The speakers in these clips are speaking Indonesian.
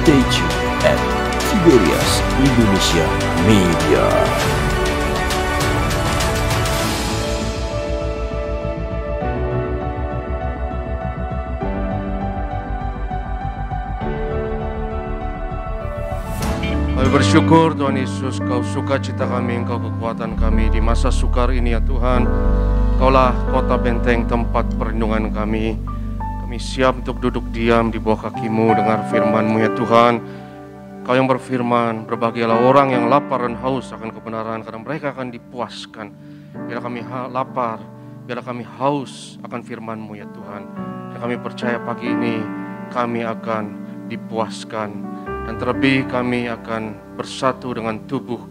Stay tuned at Tiberias Indonesia Media. Kami bersyukur Tuhan Yesus, Kau sukacita kami, Engkau kekuatan kami di masa sukar ini ya Tuhan. Kaulah kota benteng tempat perlindungan kami. Kami siap untuk duduk diam di bawah kaki-Mu, dengar firman-Mu ya Tuhan. Kau yang berfirman, berbahagialah orang yang lapar dan haus akan kebenaran, karena mereka akan dipuaskan. Biarlah kami lapar, biarlah kami haus akan firman-Mu ya Tuhan. Dan kami percaya pagi ini kami akan dipuaskan. Dan terlebih kami akan bersatu dengan tubuh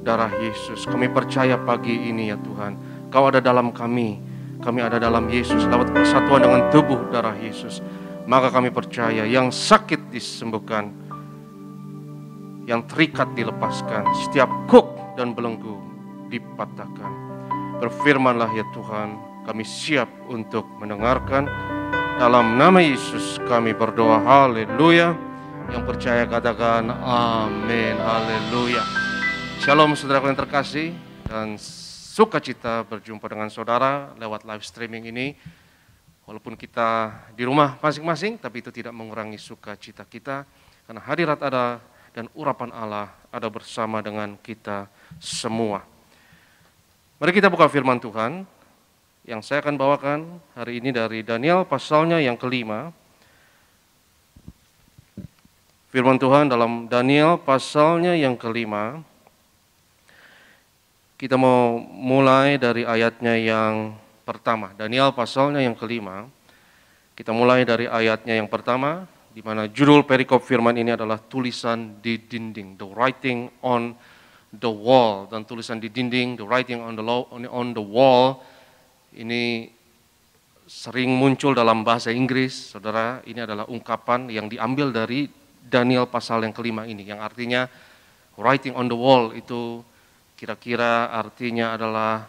darah Yesus. Kami percaya pagi ini ya Tuhan, Kau ada dalam kami ada dalam Yesus. Lewat persatuan dengan tubuh darah Yesus, maka kami percaya yang sakit disembuhkan, yang terikat dilepaskan, setiap kuk dan belenggu dipatahkan. Berfirmanlah ya Tuhan, kami siap untuk mendengarkan. Dalam nama Yesus kami berdoa, haleluya. Yang percaya katakan amin, haleluya. Shalom saudaraku yang terkasih, dan sukacita berjumpa dengan saudara lewat live streaming ini. Walaupun kita di rumah masing-masing, tapi itu tidak mengurangi sukacita kita, karena hadirat ada dan urapan Allah ada bersama dengan kita semua. Mari kita buka firman Tuhan yang saya akan bawakan hari ini dari Daniel pasalnya yang kelima. Firman Tuhan dalam Daniel pasalnya yang kelima. Kita mau mulai dari ayatnya yang pertama. Daniel pasalnya yang kelima. Kita mulai dari ayatnya yang pertama, di mana judul perikop firman ini adalah tulisan di dinding, the writing on the wall. Dan tulisan di dinding, the writing on the wall, ini sering muncul dalam bahasa Inggris, saudara. Ini adalah ungkapan yang diambil dari Daniel pasal yang kelima ini, yang artinya writing on the wall itu kira-kira artinya adalah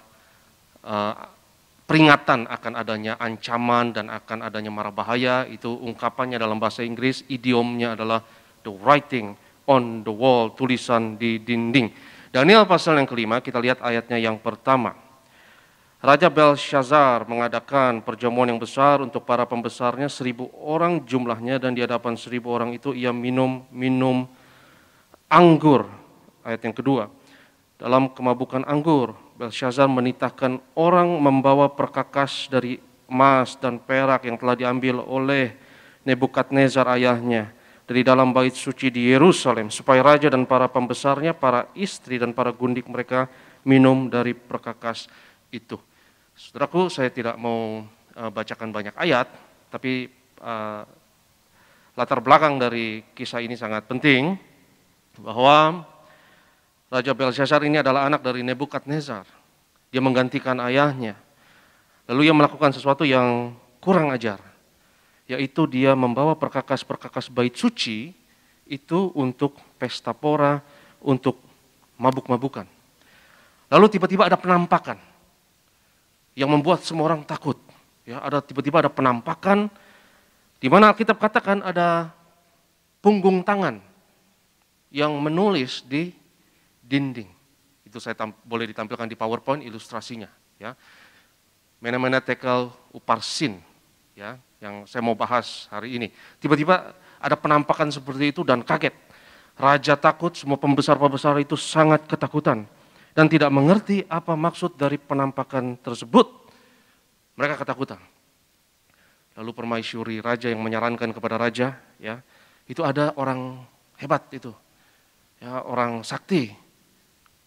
peringatan akan adanya ancaman dan akan adanya mara bahaya. Itu ungkapannya dalam bahasa Inggris, idiomnya adalah the writing on the wall, tulisan di dinding. Daniel pasal yang kelima, kita lihat ayatnya yang pertama. Raja Belshazzar mengadakan perjamuan yang besar untuk para pembesarnya, 1.000 orang jumlahnya, dan di hadapan 1.000 orang itu ia minum anggur. Ayat yang kedua, dalam kemabukan anggur, Belshazzar menitahkan orang membawa perkakas dari emas dan perak yang telah diambil oleh Nebukadnezar ayahnya dari dalam bait suci di Yerusalem, supaya raja dan para pembesarnya, para istri dan para gundik mereka minum dari perkakas itu. Saudaraku, saya tidak mau bacakan banyak ayat, tapi latar belakang dari kisah ini sangat penting, bahwa Raja Belshazzar ini adalah anak dari Nebukadnezar. Dia menggantikan ayahnya. Lalu ia melakukan sesuatu yang kurang ajar, yaitu dia membawa perkakas-perkakas bait suci itu untuk pesta pora, untuk mabuk-mabukan. Lalu tiba-tiba ada penampakan yang membuat semua orang takut. Ya, tiba-tiba ada penampakan di mana Alkitab katakan ada punggung tangan yang menulis di dinding. Itu saya boleh ditampilkan di PowerPoint ilustrasinya. Ya, Mene Tekel Uparsin, ya, yang saya mau bahas hari ini. Tiba-tiba ada penampakan seperti itu dan kaget. Raja takut, semua pembesar-pembesar itu sangat ketakutan dan tidak mengerti apa maksud dari penampakan tersebut. Mereka ketakutan. Lalu permaisuri raja yang menyarankan kepada raja, ya, itu ada orang hebat itu, ya, orang sakti,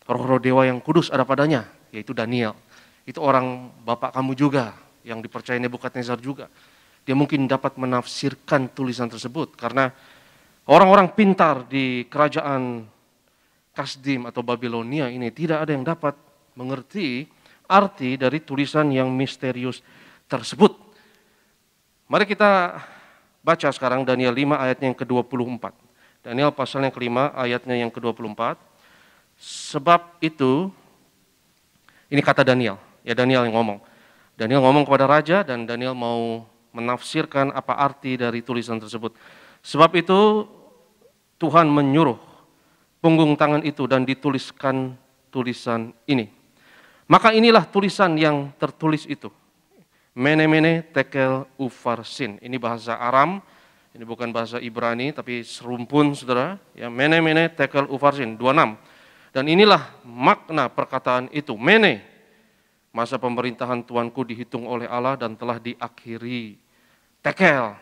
roh-roh dewa yang kudus ada padanya, yaitu Daniel. Itu orang bapak kamu juga, yang dipercaya Nebukadnezar juga. Dia mungkin dapat menafsirkan tulisan tersebut, karena orang-orang pintar di kerajaan Kasdim atau Babilonia ini tidak ada yang dapat mengerti arti dari tulisan yang misterius tersebut. Mari kita baca sekarang Daniel 5 ayatnya yang ke-24. Daniel pasal yang kelima ayatnya yang ke-24. Sebab itu, ini kata Daniel, ya Daniel yang ngomong. Daniel ngomong kepada raja dan Daniel mau menafsirkan apa arti dari tulisan tersebut. Sebab itu Tuhan menyuruh punggung tangan itu dan dituliskan tulisan ini. Maka inilah tulisan yang tertulis itu. Mene mene tekel ufarsin. Ini bahasa Aram, ini bukan bahasa Ibrani tapi serumpun saudara. Ya, mene mene tekel ufarsin 26. Dan inilah makna perkataan itu. Mene, masa pemerintahan Tuanku dihitung oleh Allah dan telah diakhiri. Tekel.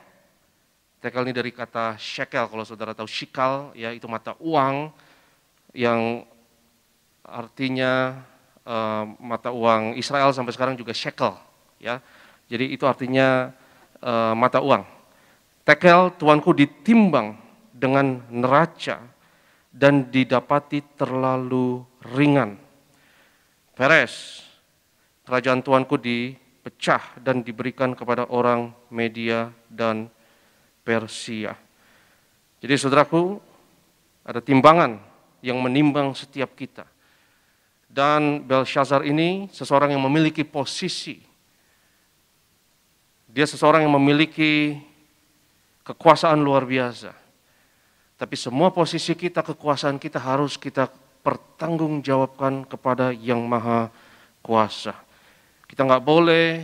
Tekel ini dari kata shekel, kalau saudara tahu shikal, ya itu mata uang yang artinya mata uang Israel sampai sekarang juga shekel, ya. Jadi itu artinya mata uang. Tekel, Tuanku ditimbang dengan neraca dan didapati terlalu ringan. Peres, kerajaan Tuanku dipecah dan diberikan kepada orang Media dan Persia. Jadi saudaraku, ada timbangan yang menimbang setiap kita. Dan Belshazzar ini seseorang yang memiliki posisi. Dia seseorang yang memiliki kekuasaan luar biasa. Tapi semua posisi kita, kekuasaan kita harus kita pertanggungjawabkan kepada Yang Maha Kuasa. Kita nggak boleh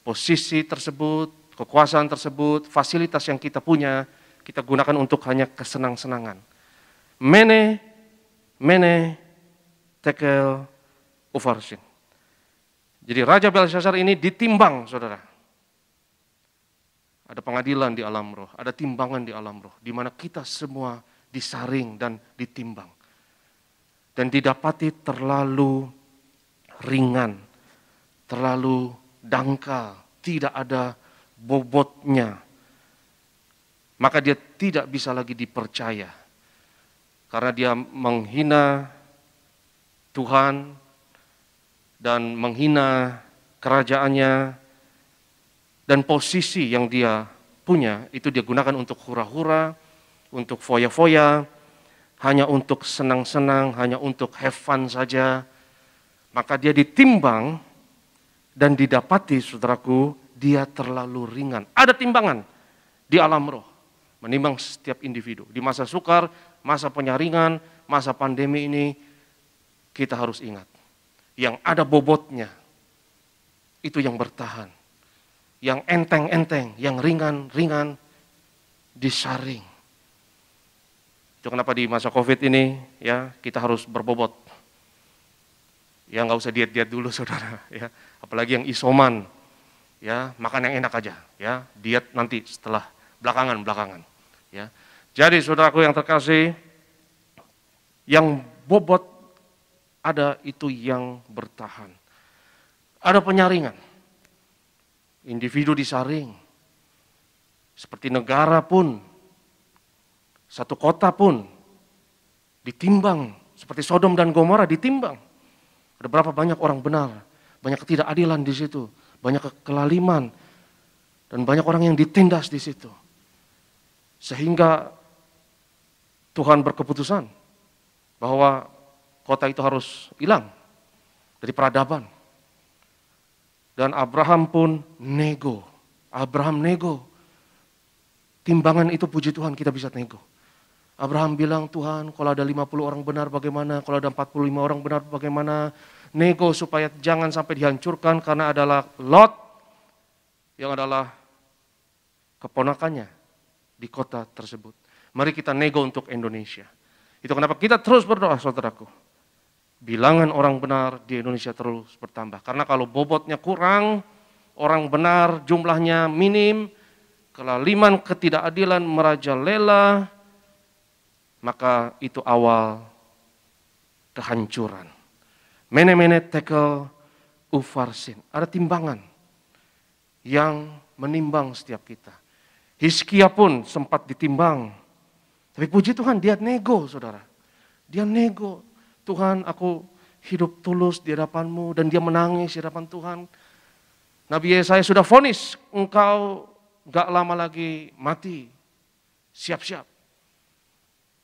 posisi tersebut, kekuasaan tersebut, fasilitas yang kita punya, kita gunakan untuk hanya kesenang-senangan. Mene tekel ufarsin. Jadi Raja Belshazzar ini ditimbang, saudara. Ada pengadilan di alam roh, ada timbangan di alam roh, di mana kita semua disaring dan ditimbang. Dan didapati terlalu ringan, terlalu dangkal, tidak ada bobotnya. Maka dia tidak bisa lagi dipercaya. Karena dia menghina Tuhan dan menghina kerajaannya, dan posisi yang dia punya itu dia gunakan untuk hura-hura, untuk foya-foya, hanya untuk senang-senang, hanya untuk have fun saja. Maka dia ditimbang dan didapati, saudaraku, dia terlalu ringan. Ada timbangan di alam roh, menimbang setiap individu. Di masa sukar, masa penyaringan, masa pandemi ini, kita harus ingat, yang ada bobotnya, itu yang bertahan. Yang enteng-enteng, yang ringan-ringan, disaring. Itu kenapa di masa COVID ini, ya kita harus berbobot. Ya nggak usah diet-diet dulu, saudara. Ya, apalagi yang isoman, ya makan yang enak aja. Ya, diet nanti setelah belakangan. Ya, jadi saudaraku yang terkasih, yang bobot ada itu yang bertahan. Ada penyaringan. Individu disaring. Seperti negara pun, satu kota pun ditimbang. Seperti Sodom dan Gomora ditimbang. Ada berapa banyak orang benar, banyak ketidakadilan di situ, banyak kelaliman, dan banyak orang yang ditindas di situ. Sehingga Tuhan berkeputusan bahwa kota itu harus hilang dari peradaban. Dan Abraham pun nego. Abraham nego. Timbangan itu puji Tuhan kita bisa nego. Abraham bilang, Tuhan kalau ada 50 orang benar bagaimana, kalau ada 45 orang benar bagaimana. Nego supaya jangan sampai dihancurkan karena adalah Lot yang adalah keponakannya di kota tersebut. Mari kita nego untuk Indonesia. Itu kenapa kita terus berdoa, saudaraku. Bilangan orang benar di Indonesia terus bertambah. Karena kalau bobotnya kurang, orang benar jumlahnya minim, kelaliman, ketidakadilan merajalela, maka itu awal kehancuran. Mene tekel ufarsin. Ada timbangan yang menimbang setiap kita. Hizkia pun sempat ditimbang. Tapi puji Tuhan dia nego, saudara. Dia nego. Tuhan, aku hidup tulus di hadapan-Mu, dan dia menangis di hadapan Tuhan. Nabi Yesaya sudah vonis, engkau gak lama lagi mati. Siap-siap.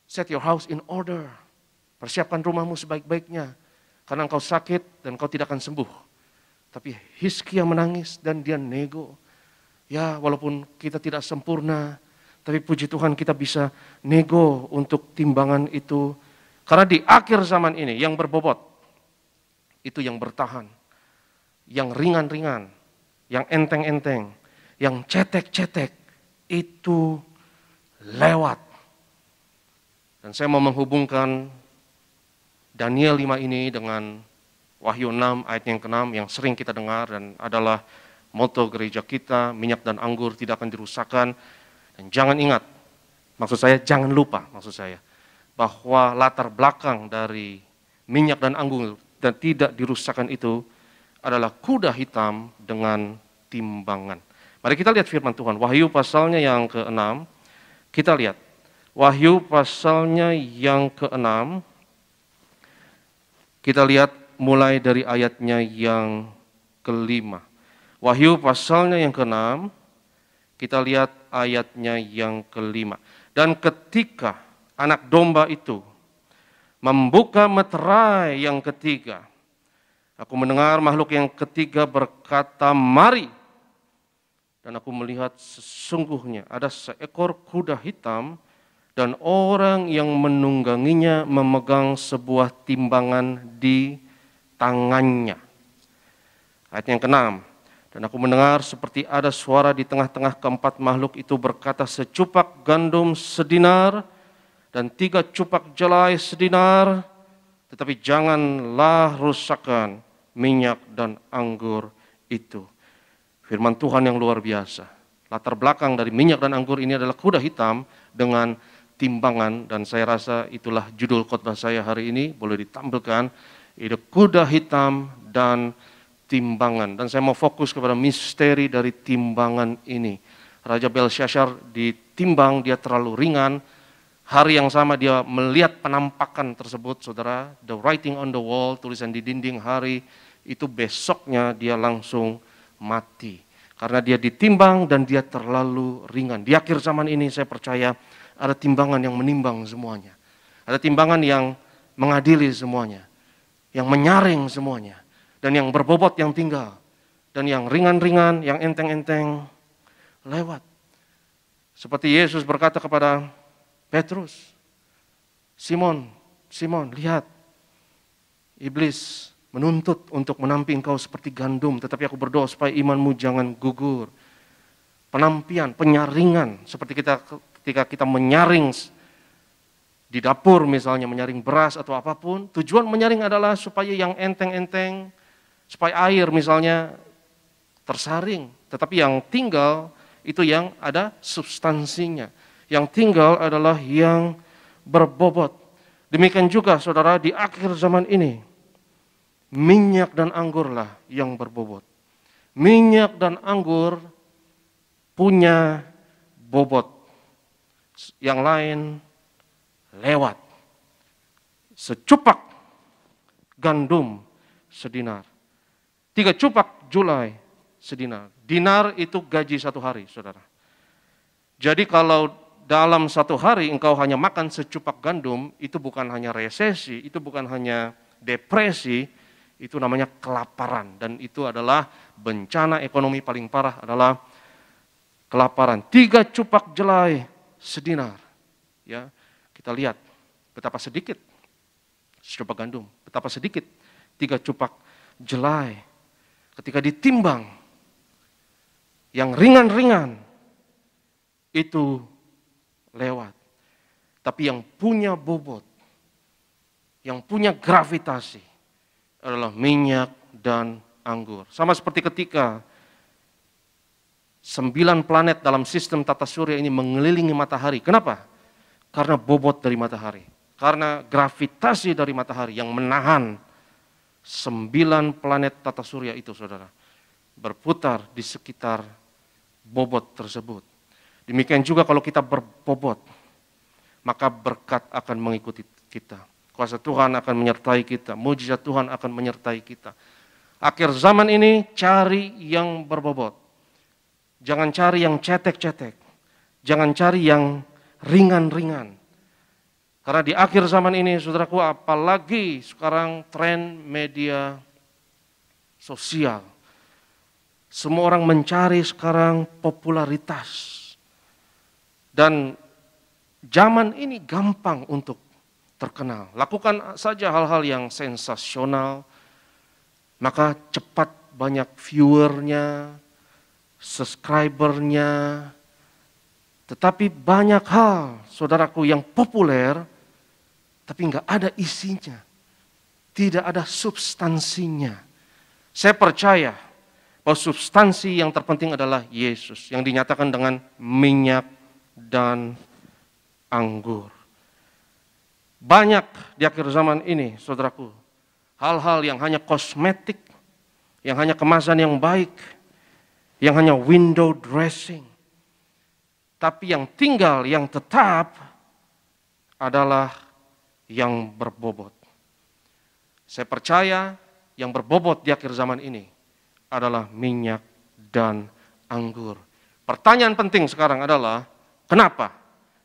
Set your house in order. Persiapkan rumahmu sebaik-baiknya. Karena engkau sakit dan engkau tidak akan sembuh. Tapi Hizkia menangis dan dia nego. Ya, walaupun kita tidak sempurna, Tapi puji Tuhan kita bisa nego untuk timbangan itu. Karena di akhir zaman ini yang berbobot, itu yang bertahan. Yang ringan-ringan, yang enteng-enteng, yang cetek-cetek, itu lewat. Dan saya mau menghubungkan Daniel 5 ini dengan Wahyu 6 ayat yang ke-6 yang sering kita dengar dan adalah moto gereja kita, minyak dan anggur tidak akan dirusakkan. Dan jangan ingat, jangan lupa bahwa latar belakang dari minyak dan anggur dan tidak dirusakkan itu adalah kuda hitam dengan timbangan. Mari kita lihat firman Tuhan, Wahyu pasalnya yang ke-6, kita lihat. Wahyu pasalnya yang ke-6, kita lihat mulai dari ayatnya yang ke-5. Wahyu pasalnya yang ke-6, kita lihat ayatnya yang ke-5. Dan ketika anak domba itu membuka meterai yang ketiga, aku mendengar makhluk yang ketiga berkata, "Mari." Dan aku melihat sesungguhnya ada seekor kuda hitam dan orang yang menungganginya memegang sebuah timbangan di tangannya. Ayat yang ke-6. Dan aku mendengar seperti ada suara di tengah-tengah keempat makhluk itu berkata, "Secupak gandum sedinar dan 3 cupak jelai sedinar, tetapi janganlah rusakkan minyak dan anggur itu." Firman Tuhan yang luar biasa. Latar belakang dari minyak dan anggur ini adalah kuda hitam dengan timbangan, dan saya rasa itulah judul khotbah saya hari ini, boleh ditampilkan, itu kuda hitam dan timbangan. Dan saya mau fokus kepada misteri dari timbangan ini. Raja Belsyazar ditimbang, dia terlalu ringan. Hari yang sama dia melihat penampakan tersebut, saudara, the writing on the wall, tulisan di dinding hari, itu besoknya dia langsung mati. Karena dia ditimbang dan dia terlalu ringan. Di akhir zaman ini saya percaya ada timbangan yang menimbang semuanya. Ada timbangan yang mengadili semuanya. Yang menyaring semuanya. Dan yang berbobot yang tinggal. Dan yang ringan-ringan, yang enteng-enteng lewat. Seperti Yesus berkata kepada Petrus, "Simon, Simon, lihat. Iblis menuntut untuk menamping engkau seperti gandum, tetapi aku berdoa supaya imanmu jangan gugur." Penampian, penyaringan, seperti ketika kita menyaring di dapur misalnya, menyaring beras atau apapun, tujuan menyaring adalah supaya yang enteng-enteng, supaya air misalnya tersaring, tetapi yang tinggal itu yang ada substansinya. Yang tinggal adalah yang berbobot. Demikian juga saudara, di akhir zaman ini, minyak dan anggurlah yang berbobot. Minyak dan anggur punya bobot. Yang lain lewat. Secupak gandum sedinar. 3 cupak julai sedinar. Dinar itu gaji 1 hari, saudara. Jadi kalau dalam 1 hari engkau hanya makan secupak gandum, itu bukan hanya resesi, itu bukan hanya depresi, itu namanya kelaparan. Dan itu adalah bencana ekonomi paling parah adalah kelaparan. 3 cupak jelai sedinar. Ya, kita lihat betapa sedikit secupak gandum, betapa sedikit 3 cupak jelai. Ketika ditimbang, yang ringan-ringan itu lewat. Tapi yang punya bobot, yang punya gravitasi adalah minyak dan anggur. Sama seperti ketika 9 planet dalam sistem tata surya ini mengelilingi matahari. Kenapa? Karena bobot dari matahari. Karena gravitasi dari matahari yang menahan 9 planet tata surya itu, saudara, berputar di sekitar bobot tersebut. Demikian juga kalau kita berbobot, maka berkat akan mengikuti kita. Kuasa Tuhan akan menyertai kita, mujizat Tuhan akan menyertai kita. Akhir zaman ini cari yang berbobot. Jangan cari yang cetek-cetek. Jangan cari yang ringan-ringan. Karena di akhir zaman ini, saudaraku, apalagi sekarang tren media sosial. Semua orang mencari sekarang popularitas. Dan zaman ini gampang untuk terkenal. Lakukan saja hal-hal yang sensasional, maka cepat banyak viewernya, subscribernya. Tetapi banyak hal, saudaraku, yang populer, tapi nggak ada isinya. Tidak ada substansinya. Saya percaya bahwa substansi yang terpenting adalah Yesus, yang dinyatakan dengan minyak dan anggur. Banyak di akhir zaman ini, saudaraku, hal-hal yang hanya kosmetik, yang hanya kemasan yang baik, yang hanya window dressing. Tapi yang tinggal, yang tetap adalah yang berbobot. Saya percaya yang berbobot di akhir zaman ini adalah minyak dan anggur. Pertanyaan penting sekarang adalah, kenapa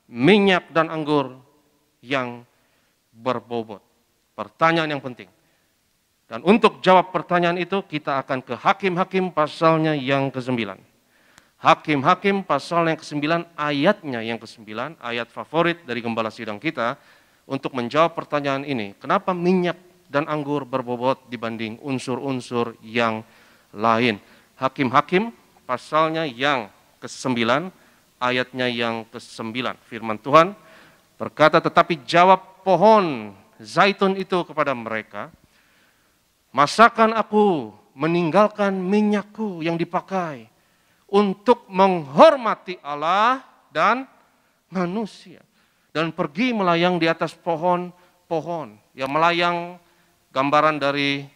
minyak dan anggur yang berbobot? Pertanyaan yang penting. Dan untuk jawab pertanyaan itu, kita akan ke Hakim-Hakim pasalnya yang ke-9. Hakim-Hakim pasal yang ke-9, ayatnya yang ke-9, ayat favorit dari gembala sidang kita, untuk menjawab pertanyaan ini. Kenapa minyak dan anggur berbobot dibanding unsur-unsur yang lain? Hakim-Hakim pasalnya yang ke-9, ayatnya yang ke-9. Firman Tuhan berkata, tetapi jawab pohon zaitun itu kepada mereka, masakan aku meninggalkan minyakku yang dipakai untuk menghormati Allah dan manusia, dan pergi melayang di atas pohon-pohon. Ya, melayang gambaran dari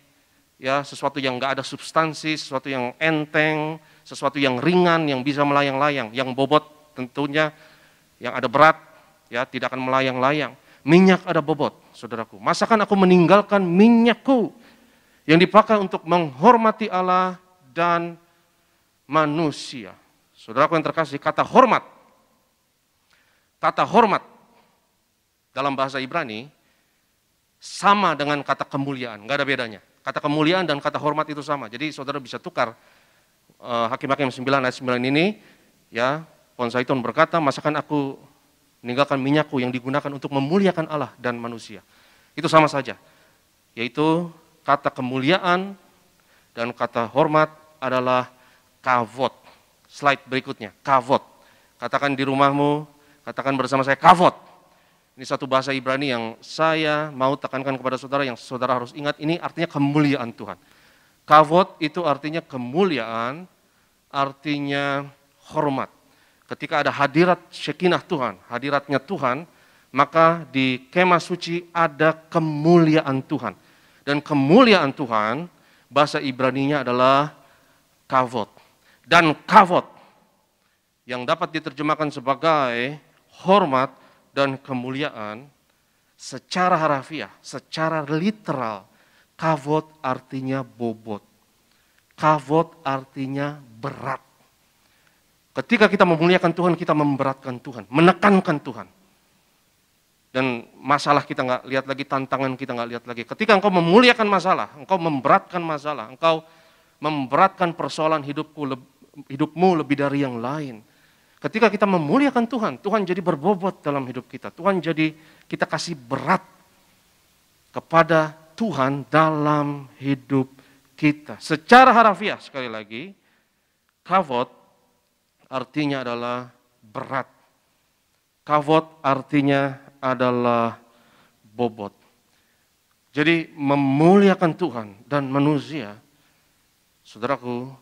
sesuatu yang enggak ada substansi, sesuatu yang enteng, sesuatu yang ringan yang bisa melayang-layang. Yang bobot tentunya yang ada berat ya tidak akan melayang-layang. Minyak ada bobot, saudaraku. Masakan aku meninggalkan minyakku yang dipakai untuk menghormati Allah dan manusia. Saudaraku yang terkasih, kata hormat dalam bahasa Ibrani sama dengan kata kemuliaan, nggak ada bedanya. Kata kemuliaan dan kata hormat itu sama. Jadi saudara bisa tukar Hakim-Hakim 9 ayat 9 ini, ya, pohon zaitun berkata, masakan aku meninggalkan minyakku yang digunakan untuk memuliakan Allah dan manusia. Itu sama saja, yaitu kata kemuliaan dan kata hormat adalah kavod. Slide berikutnya, kavod. Katakan di rumahmu, katakan bersama saya, kavod. Ini satu bahasa Ibrani yang saya mau tekankan kepada saudara, yang saudara harus ingat, ini artinya kemuliaan Tuhan. Kavod itu artinya kemuliaan, artinya hormat. Ketika ada hadirat Shekinah Tuhan, hadiratnya Tuhan, maka di kemah suci ada kemuliaan Tuhan. Dan kemuliaan Tuhan, bahasa Ibraninya adalah kavod. Dan kavod yang dapat diterjemahkan sebagai hormat dan kemuliaan, secara harafiah, secara literal, kavod artinya bobot. Kavod artinya berat. Ketika kita memuliakan Tuhan, kita memberatkan Tuhan, menekankan Tuhan. Dan masalah kita nggak lihat lagi, tantangan kita nggak lihat lagi. Ketika engkau memuliakan masalah, engkau memberatkan masalah, engkau memberatkan persoalan hidupmu lebih dari yang lain. Ketika kita memuliakan Tuhan, Tuhan jadi berbobot dalam hidup kita. Tuhan jadi, kita kasih berat kepada Tuhan dalam hidup kita. Secara harafiah, sekali lagi, kavod artinya adalah berat. Kavod artinya adalah bobot. Jadi memuliakan Tuhan dan manusia, saudaraku,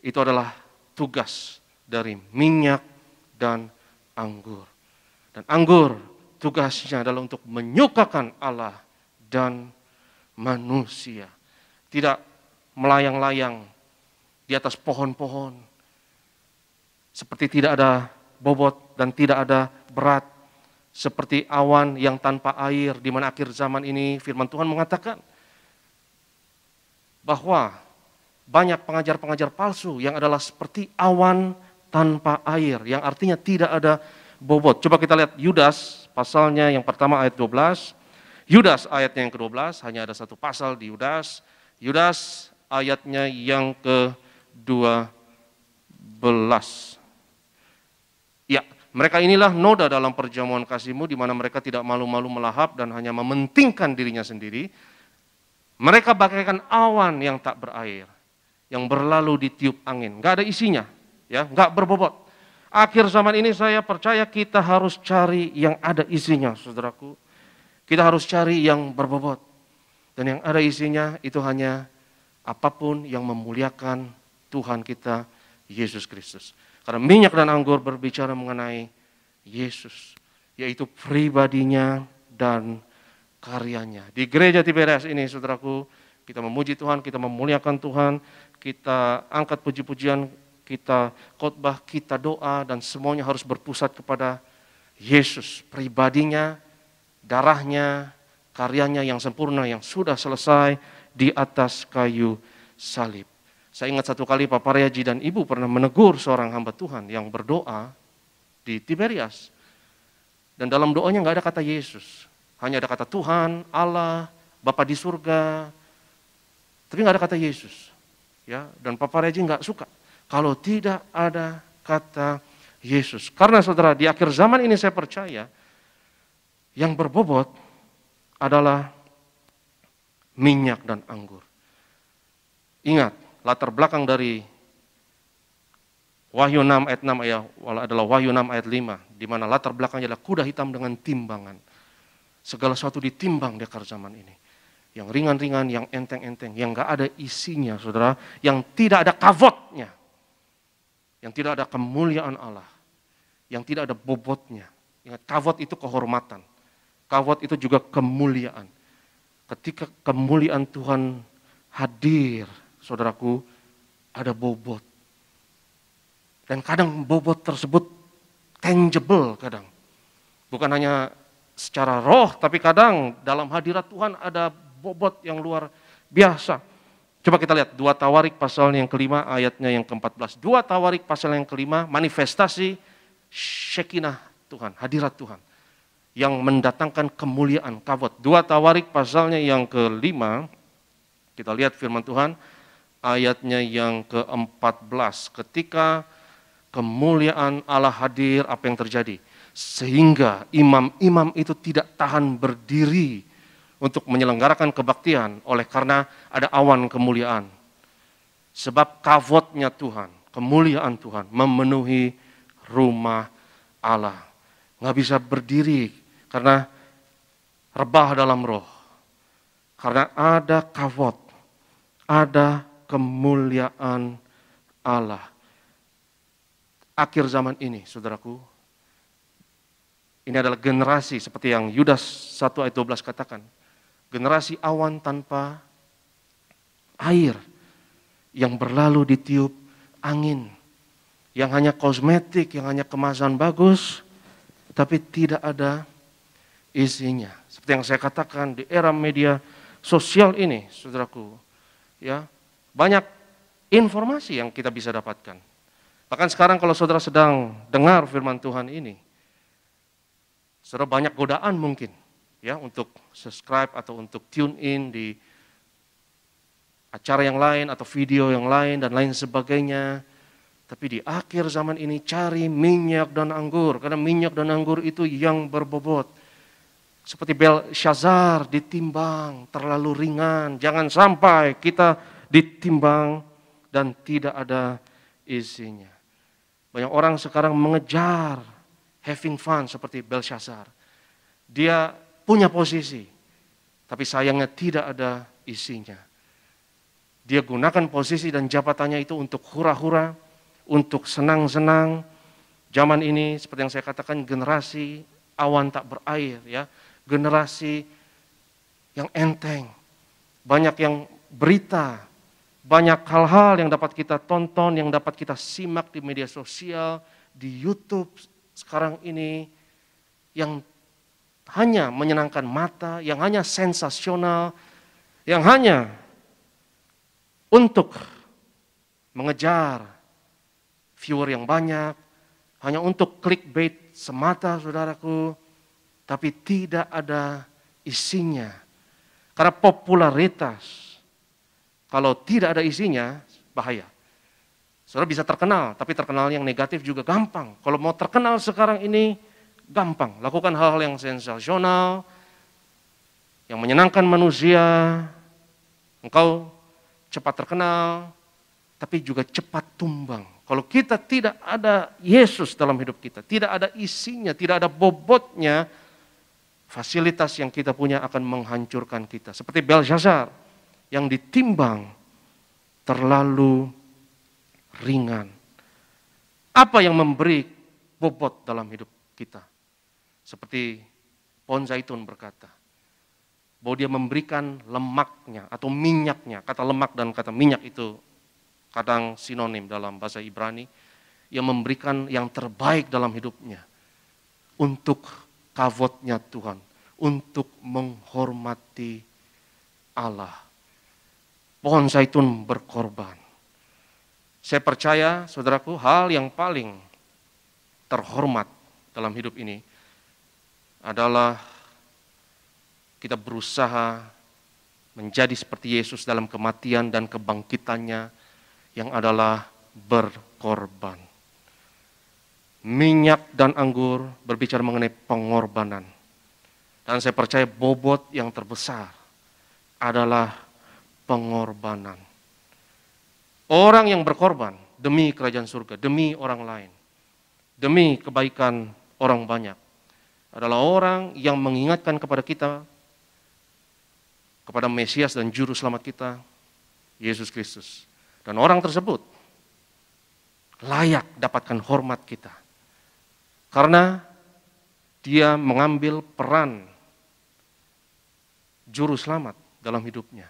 itu adalah tugas dari minyak dan anggur. Dan anggur tugasnya adalah untuk menyukakan Allah dan manusia. Tidak melayang-layang di atas pohon-pohon, seperti tidak ada bobot dan tidak ada berat, seperti awan yang tanpa air, di mana akhir zaman ini firman Tuhan mengatakan bahwa banyak pengajar-pengajar palsu yang adalah seperti awan tanpa air, yang artinya tidak ada bobot. Coba kita lihat Yudas pasalnya yang pertama ayat 12. Yudas ayatnya yang ke-12, hanya ada satu pasal di Yudas. Yudas ayatnya yang ke-12. Ya, mereka inilah noda dalam perjamuan kasih-Mu, di mana mereka tidak malu-malu melahap dan hanya mementingkan dirinya sendiri. Mereka bagaikan awan yang tak berair, yang berlalu ditiup angin, nggak ada isinya, ya, nggak berbobot. Akhir zaman ini saya percaya kita harus cari yang ada isinya, saudaraku. Kita harus cari yang berbobot. Dan yang ada isinya itu hanya apapun yang memuliakan Tuhan kita, Yesus Kristus. Karena minyak dan anggur berbicara mengenai Yesus, yaitu pribadinya dan karyanya. Di gereja Tiberias ini, saudaraku, kita memuji Tuhan, kita memuliakan Tuhan, kita angkat puji-pujian, kita khotbah, kita doa, dan semuanya harus berpusat kepada Yesus, pribadinya, darahnya, karyanya yang sempurna, yang sudah selesai di atas kayu salib. Saya ingat satu kali Pak Paryaji dan Ibu pernah menegur seorang hamba Tuhan yang berdoa di Tiberias. Dan dalam doanya nggak ada kata Yesus. Hanya ada kata Tuhan, Allah, Bapa di surga. Tapi nggak ada kata Yesus. Ya, dan Pak Paryaji nggak suka kalau tidak ada kata Yesus. Karena saudara, di akhir zaman ini saya percaya yang berbobot adalah minyak dan anggur. Ingat, latar belakang dari Wahyu 6 ayat 6 adalah Wahyu 6 ayat 5, di mana latar belakangnya adalah kuda hitam dengan timbangan. Segala sesuatu ditimbang di akhir zaman ini. Yang ringan-ringan, yang enteng-enteng, yang gak ada isinya, saudara, yang tidak ada kavotnya, yang tidak ada kemuliaan Allah, yang tidak ada bobotnya. Ingat, kavot itu kehormatan, kavot itu juga kemuliaan. Ketika kemuliaan Tuhan hadir, saudaraku, ada bobot. Dan kadang bobot tersebut tangible kadang. Bukan hanya secara roh, tapi kadang dalam hadirat Tuhan ada bobot yang luar biasa. Coba kita lihat 2 Tawarik pasal yang kelima ayatnya yang ke-14. 2 Tawarik pasal yang kelima, manifestasi Shekinah Tuhan, hadirat Tuhan. Yang mendatangkan kemuliaan, kavot. 2 Tawarik pasalnya yang kelima, kita lihat firman Tuhan, ayatnya yang ke-14. Ketika kemuliaan Allah hadir, apa yang terjadi? Sehingga imam-imam itu tidak tahan berdiri untuk menyelenggarakan kebaktian oleh karena ada awan kemuliaan. Sebab kavotnya Tuhan, kemuliaan Tuhan memenuhi rumah Allah. Nggak bisa berdiri karena rebah dalam roh. Karena ada kavot, ada kemuliaan Allah. Akhir zaman ini, saudaraku, ini adalah generasi seperti yang Yudas 1 ayat 12 katakan. Generasi awan tanpa air yang berlalu ditiup angin. Yang hanya kosmetik, yang hanya kemasan bagus, tapi tidak ada isinya. Seperti yang saya katakan di era media sosial ini, saudaraku, ya, banyak informasi yang kita bisa dapatkan. Bahkan sekarang kalau saudara sedang dengar firman Tuhan ini, saudara banyak godaan mungkin, ya, untuk subscribe atau untuk tune in di acara yang lain atau video yang lain dan lain sebagainya. Tapi di akhir zaman ini cari minyak dan anggur, karena minyak dan anggur itu yang berbobot. Seperti Belshazzar ditimbang terlalu ringan, jangan sampai kita ditimbang dan tidak ada isinya. Banyak orang sekarang mengejar having fun seperti Belshazzar. Dia punya posisi, tapi sayangnya tidak ada isinya. Dia gunakan posisi dan jabatannya itu untuk hura-hura, untuk senang-senang. Zaman ini seperti yang saya katakan, generasi awan tak berair, ya, generasi yang enteng. Banyak yang berita, banyak hal-hal yang dapat kita tonton, yang dapat kita simak di media sosial, di YouTube sekarang ini, yang hanya menyenangkan mata, yang hanya sensasional, yang hanya untuk mengejar viewer yang banyak, hanya untuk clickbait semata, saudaraku, tapi tidak ada isinya. Karena popularitas, kalau tidak ada isinya, bahaya. Saudara bisa terkenal, tapi terkenal yang negatif juga gampang. Kalau mau terkenal sekarang ini, gampang. Lakukan hal-hal yang sensasional, yang menyenangkan manusia. Engkau cepat terkenal, tapi juga cepat tumbang. Kalau kita tidak ada Yesus dalam hidup kita, tidak ada isinya, tidak ada bobotnya, fasilitas yang kita punya akan menghancurkan kita. Seperti Belshazzar yang ditimbang terlalu ringan. Apa yang memberi bobot dalam hidup kita? Seperti pohon zaitun berkata, bahwa dia memberikan lemaknya atau minyaknya. Kata lemak dan kata minyak itu kadang sinonim dalam bahasa Ibrani. Yang memberikan yang terbaik dalam hidupnya untuk kavodnya Tuhan, untuk menghormati Allah. Pohon zaitun berkorban. Saya percaya, saudaraku, hal yang paling terhormat dalam hidup ini adalah kita berusaha menjadi seperti Yesus dalam kematian dan kebangkitannya yang adalah berkorban. Minyak dan anggur berbicara mengenai pengorbanan. Dan saya percaya bobot yang terbesar adalah pengorbanan. Orang yang berkorban demi kerajaan surga, demi orang lain, demi kebaikan orang banyak, adalah orang yang mengingatkan kepada kita, kepada Mesias dan Juru Selamat kita, Yesus Kristus. Dan orang tersebut layak dapatkan hormat kita. Karena dia mengambil peran Juru Selamat dalam hidupnya.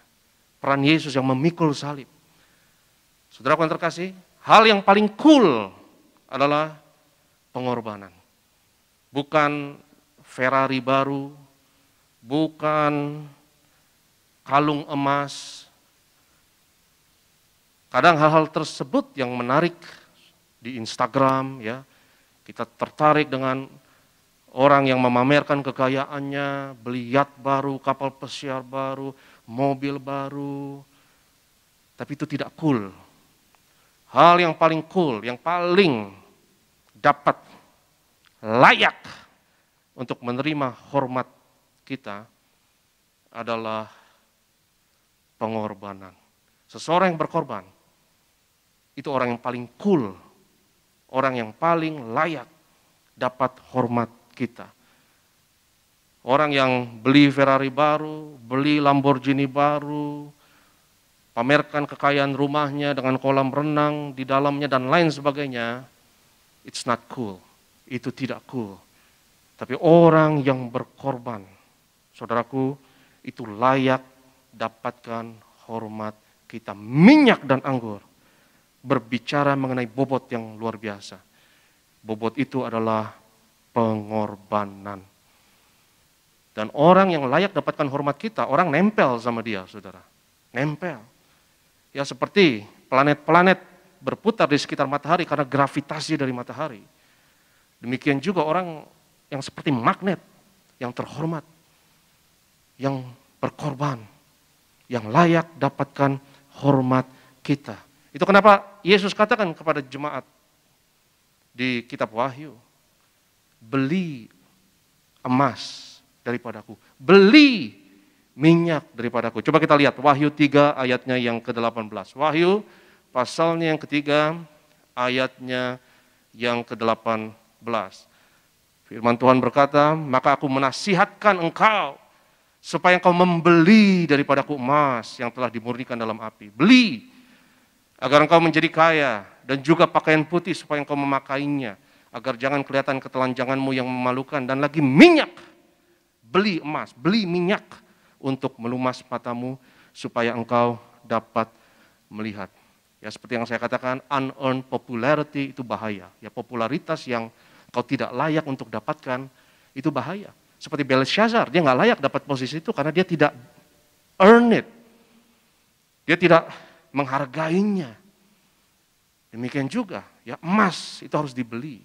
Peran Yesus yang memikul salib. Saudaraku yang terkasih, hal yang paling cool adalah pengorbanan. Bukan Ferrari baru, bukan kalung emas. Kadang hal-hal tersebut yang menarik di Instagram, ya, kita tertarik dengan orang yang memamerkan kekayaannya, beli yacht baru, kapal pesiar baru, mobil baru. Tapi itu tidak cool. Hal yang paling cool, yang paling dapat layak untuk menerima hormat kita adalah pengorbanan. Seseorang yang berkorban, itu orang yang paling cool, orang yang paling layak dapat hormat kita. Orang yang beli Ferrari baru, beli Lamborghini baru, pamerkan kekayaan rumahnya dengan kolam renang di dalamnya dan lain sebagainya, it's not cool. Itu tidak cool. Tapi orang yang berkorban, saudaraku, itu layak dapatkan hormat kita. Minyak dan anggur berbicara mengenai bobot yang luar biasa. Bobot itu adalah pengorbanan. Dan orang yang layak dapatkan hormat kita, orang nempel sama dia, saudara. Nempel. Ya seperti planet-planet berputar di sekitar matahari karena gravitasi dari matahari. Demikian juga orang yang seperti magnet, yang terhormat, yang berkorban, yang layak dapatkan hormat kita. Itu kenapa Yesus katakan kepada jemaat di kitab Wahyu, beli emas daripadaku, beli minyak daripadaku. Coba kita lihat Wahyu 3 ayatnya yang ke-18. Wahyu pasalnya yang ketiga ayatnya yang ke-18. Firman Tuhan berkata, maka aku menasihatkan engkau supaya engkau membeli daripadaku emas yang telah dimurnikan dalam api. Beli agar engkau menjadi kaya dan juga pakaian putih supaya engkau memakainya agar jangan kelihatan ketelanjanganmu yang memalukan, dan lagi minyak. Beli emas, beli minyak untuk melumas matamu supaya engkau dapat melihat. Ya seperti yang saya katakan, unearned popularity itu bahaya. Ya popularitas yang kau tidak layak untuk dapatkan itu bahaya. Seperti Belshazzar, dia nggak layak dapat posisi itu karena dia tidak earn it. Dia tidak menghargainya. Demikian juga, ya emas itu harus dibeli.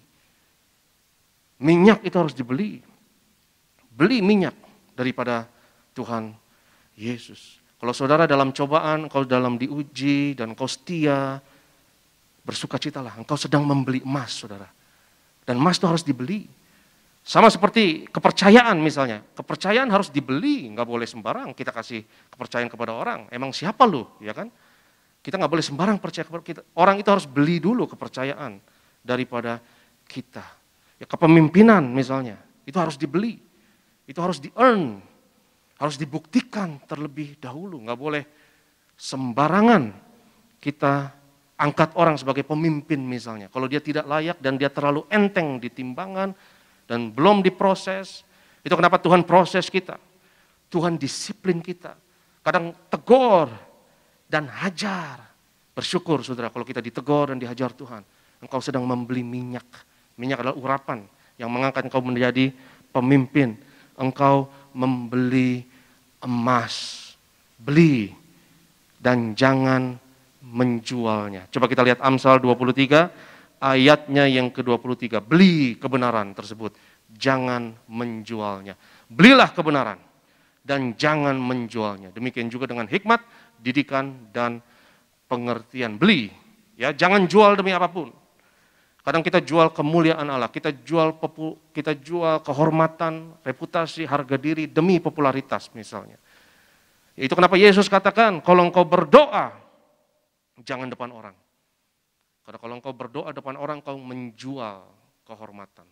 Minyak itu harus dibeli. Beli minyak daripada Tuhan Yesus. Kalau saudara dalam cobaan, kau dalam diuji dan kau setia, bersukacitalah, engkau sedang membeli emas, saudara. Dan emas itu harus dibeli. Sama seperti kepercayaan misalnya. Kepercayaan harus dibeli, nggak boleh sembarang kita kasih kepercayaan kepada orang. Emang siapa lu, ya kan? Kita nggak boleh sembarang percaya kepada kita. Orang itu harus beli dulu kepercayaan daripada kita. Ya, kepemimpinan misalnya, itu harus dibeli. Itu harus di-earn. Harus dibuktikan terlebih dahulu. Nggak boleh sembarangan kita angkat orang sebagai pemimpin misalnya. Kalau dia tidak layak dan dia terlalu enteng di timbangan dan belum diproses, itu kenapa Tuhan proses kita. Tuhan disiplin kita. Kadang tegur dan hajar. Bersyukur saudara kalau kita ditegur dan dihajar Tuhan. Engkau sedang membeli minyak. Minyak adalah urapan yang mengangkat engkau menjadi pemimpin. Engkau membeli emas. Beli dan jangan menjualnya. Coba kita lihat Amsal 23 ayatnya yang ke-23. Beli kebenaran tersebut, jangan menjualnya. Belilah kebenaran dan jangan menjualnya. Demikian juga dengan hikmat, didikan dan pengertian. Beli, ya, jangan jual demi apapun. Kadang kita jual kemuliaan Allah, kita jual kehormatan, reputasi, harga diri demi popularitas misalnya. Itu kenapa Yesus katakan, kalau engkau berdoa, jangan depan orang. Karena kalau engkau berdoa depan orang, engkau menjual kehormatan.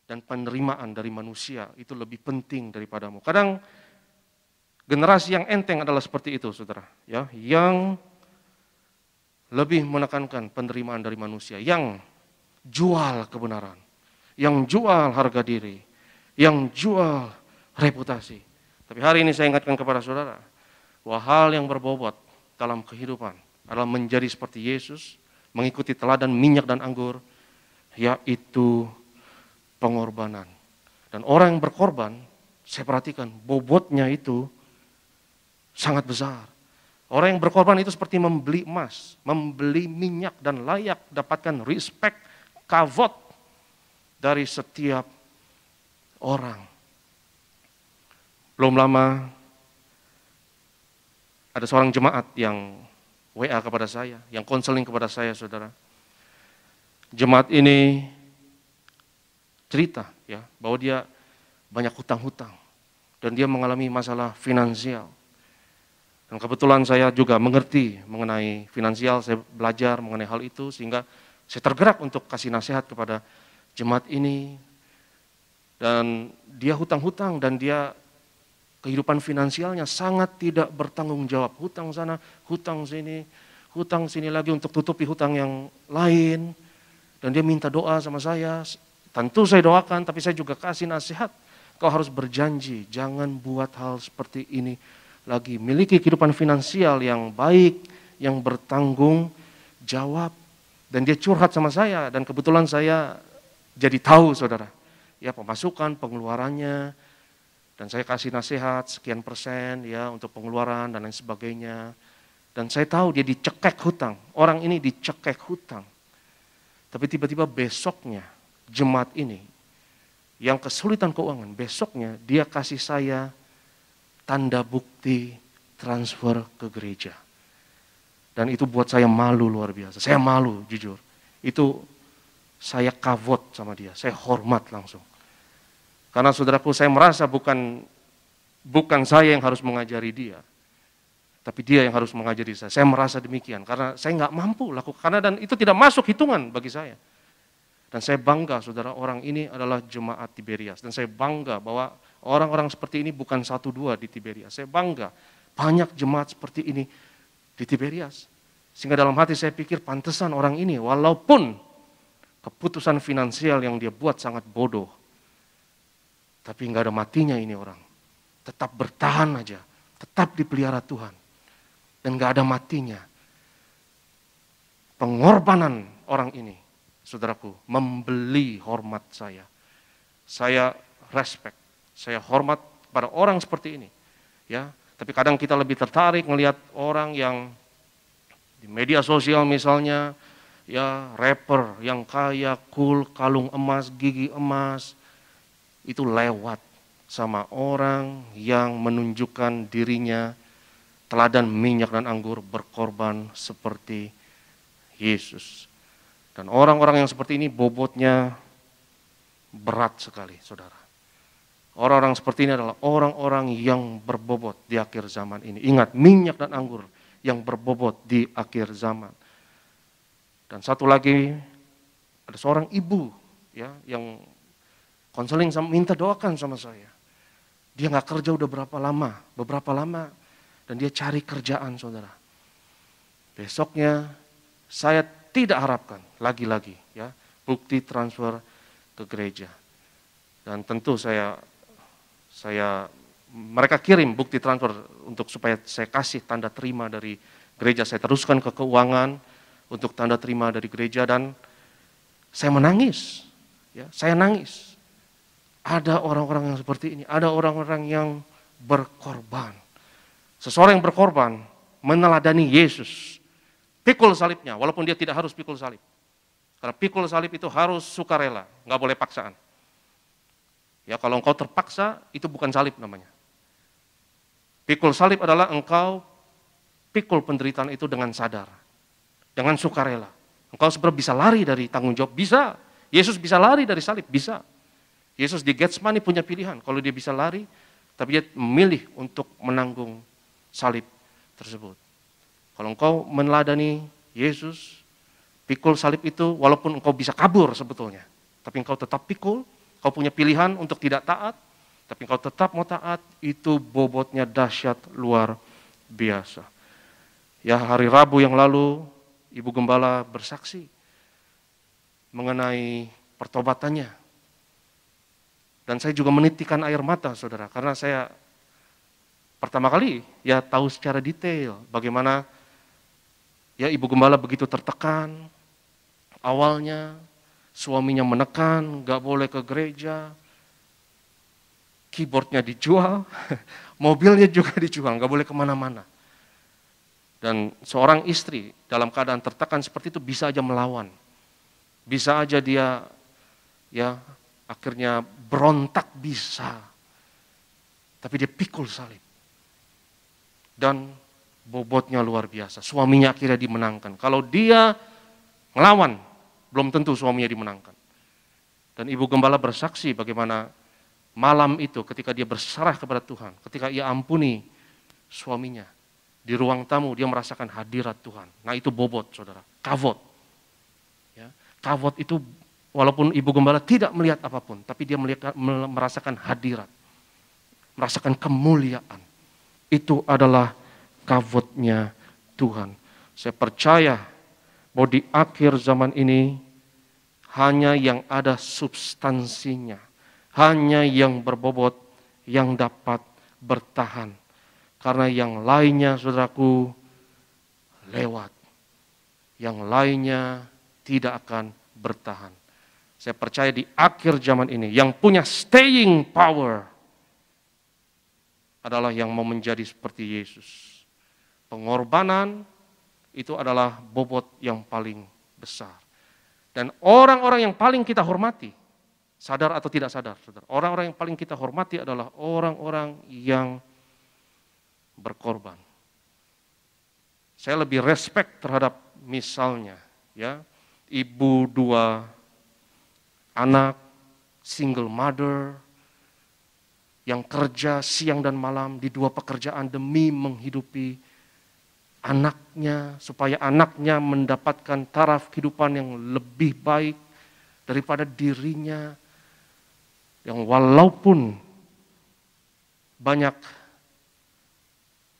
Dan penerimaan dari manusia itu lebih penting daripadamu. Kadang generasi yang enteng adalah seperti itu, saudara. Ya, yang lebih menekankan penerimaan dari manusia, yang jual kebenaran, yang jual harga diri, yang jual reputasi. Tapi hari ini saya ingatkan kepada saudara, bahwa hal yang berbobot dalam kehidupan adalah menjadi seperti Yesus, mengikuti teladan minyak dan anggur, yaitu pengorbanan. Dan orang yang berkorban, saya perhatikan bobotnya itu sangat besar. Orang yang berkorban itu seperti membeli emas, membeli minyak dan layak dapatkan respect, kavod dari setiap orang. Belum lama ada seorang jemaat yang WA kepada saya, yang konseling kepada saya, saudara. Jemaat ini cerita ya bahwa dia banyak hutang-hutang dan dia mengalami masalah finansial. Dan kebetulan saya juga mengerti mengenai finansial, saya belajar mengenai hal itu sehingga saya tergerak untuk kasih nasihat kepada jemaat ini. Dan dia hutang-hutang dan dia kehidupan finansialnya sangat tidak bertanggung jawab. Hutang sana, hutang sini lagi untuk tutupi hutang yang lain. Dan dia minta doa sama saya. Tentu saya doakan, tapi saya juga kasih nasihat. Kau harus berjanji, jangan buat hal seperti ini lagi. Miliki kehidupan finansial yang baik, yang bertanggung jawab. Dan dia curhat sama saya, dan kebetulan saya jadi tahu, saudara. Ya, pemasukan, pengeluarannya, dan saya kasih nasihat sekian persen ya untuk pengeluaran dan lain sebagainya. Dan saya tahu dia dicekek hutang, orang ini dicekek hutang. Tapi tiba-tiba besoknya jemaat ini yang kesulitan keuangan, besoknya dia kasih saya tanda bukti transfer ke gereja. Dan itu buat saya malu luar biasa. Saya malu jujur. Itu saya kavot sama dia, saya hormat langsung. Karena saudaraku, saya merasa bukan saya yang harus mengajari dia, tapi dia yang harus mengajari saya. Saya merasa demikian karena saya nggak mampu lakukan, dan itu tidak masuk hitungan bagi saya. Dan saya bangga, saudara, orang ini adalah jemaat Tiberias. Dan saya bangga bahwa orang-orang seperti ini bukan 1-2 di Tiberias. Saya bangga banyak jemaat seperti ini di Tiberias. Sehingga dalam hati saya pikir pantesan orang ini, walaupun keputusan finansial yang dia buat sangat bodoh, tapi nggak ada matinya ini orang. Tetap bertahan aja, tetap dipelihara Tuhan. Dan nggak ada matinya. Pengorbanan orang ini, saudaraku, membeli hormat saya. Saya respect, saya hormat pada orang seperti ini. Ya, tapi kadang kita lebih tertarik melihat orang yang di media sosial misalnya, ya rapper yang kaya, cool, kalung emas, gigi emas, itu lewat sama orang yang menunjukkan dirinya teladan minyak dan anggur, berkorban seperti Yesus. Dan orang-orang yang seperti ini bobotnya berat sekali, saudara. Orang-orang seperti ini adalah orang-orang yang berbobot di akhir zaman ini. Ingat, minyak dan anggur yang berbobot di akhir zaman. Dan satu lagi, ada seorang ibu ya yang konseling minta doakan sama saya. Dia nggak kerja udah beberapa lama, dan dia cari kerjaan, saudara. Besoknya saya tidak harapkan lagi-lagi ya bukti transfer ke gereja. Dan tentu mereka kirim bukti transfer untuk supaya saya kasih tanda terima dari gereja. Saya teruskan ke keuangan untuk tanda terima dari gereja, dan saya menangis. Ya, saya nangis. Ada orang-orang yang seperti ini, ada orang-orang yang berkorban. Seseorang yang berkorban meneladani Yesus. Pikul salibnya, walaupun dia tidak harus pikul salib. Karena pikul salib itu harus sukarela, nggak boleh paksaan. Ya, kalau engkau terpaksa, itu bukan salib namanya. Pikul salib adalah engkau pikul penderitaan itu dengan sadar, dengan sukarela. Engkau sebenarnya bisa lari dari tanggung jawab, bisa. Yesus bisa lari dari salib, bisa. Yesus di Getsemani punya pilihan, kalau dia bisa lari, tapi dia memilih untuk menanggung salib tersebut. Kalau engkau meneladani Yesus, pikul salib itu walaupun engkau bisa kabur sebetulnya, tapi engkau tetap pikul, kau punya pilihan untuk tidak taat, tapi engkau tetap mau taat, itu bobotnya dahsyat luar biasa. Ya, hari Rabu yang lalu, Ibu Gembala bersaksi mengenai pertobatannya. Dan saya juga menitikan air mata, saudara, karena saya pertama kali ya tahu secara detail bagaimana ya Ibu Gembala begitu tertekan. Awalnya suaminya menekan, gak boleh ke gereja, keyboardnya dijual, mobilnya juga dijual, gak boleh kemana-mana. Dan seorang istri dalam keadaan tertekan seperti itu bisa aja melawan. Bisa aja dia ya akhirnya berontak, bisa. Tapi dia pikul salib. Dan bobotnya luar biasa. Suaminya akhirnya dimenangkan. Kalau dia ngelawan, belum tentu suaminya dimenangkan. Dan Ibu Gembala bersaksi bagaimana malam itu ketika dia berserah kepada Tuhan, ketika ia ampuni suaminya, di ruang tamu dia merasakan hadirat Tuhan. Nah, itu bobot, saudara. Kavod. Ya, kavod itu walaupun Ibu Gembala tidak melihat apapun, tapi dia merasakan hadirat. Merasakan kemuliaan. Itu adalah kavodnya Tuhan. Saya percaya bahwa di akhir zaman ini hanya yang ada substansinya, hanya yang berbobot yang dapat bertahan. Karena yang lainnya, saudaraku, lewat. Yang lainnya tidak akan bertahan. Saya percaya di akhir zaman ini, yang punya staying power adalah yang mau menjadi seperti Yesus. Pengorbanan itu adalah bobot yang paling besar. Dan orang-orang yang paling kita hormati, sadar atau tidak sadar, saudara, orang-orang yang paling kita hormati adalah orang-orang yang berkorban. Saya lebih respect terhadap misalnya ya ibu 2 anak, single mother yang kerja siang dan malam di 2 pekerjaan demi menghidupi anaknya, supaya anaknya mendapatkan taraf kehidupan yang lebih baik daripada dirinya, yang walaupun banyak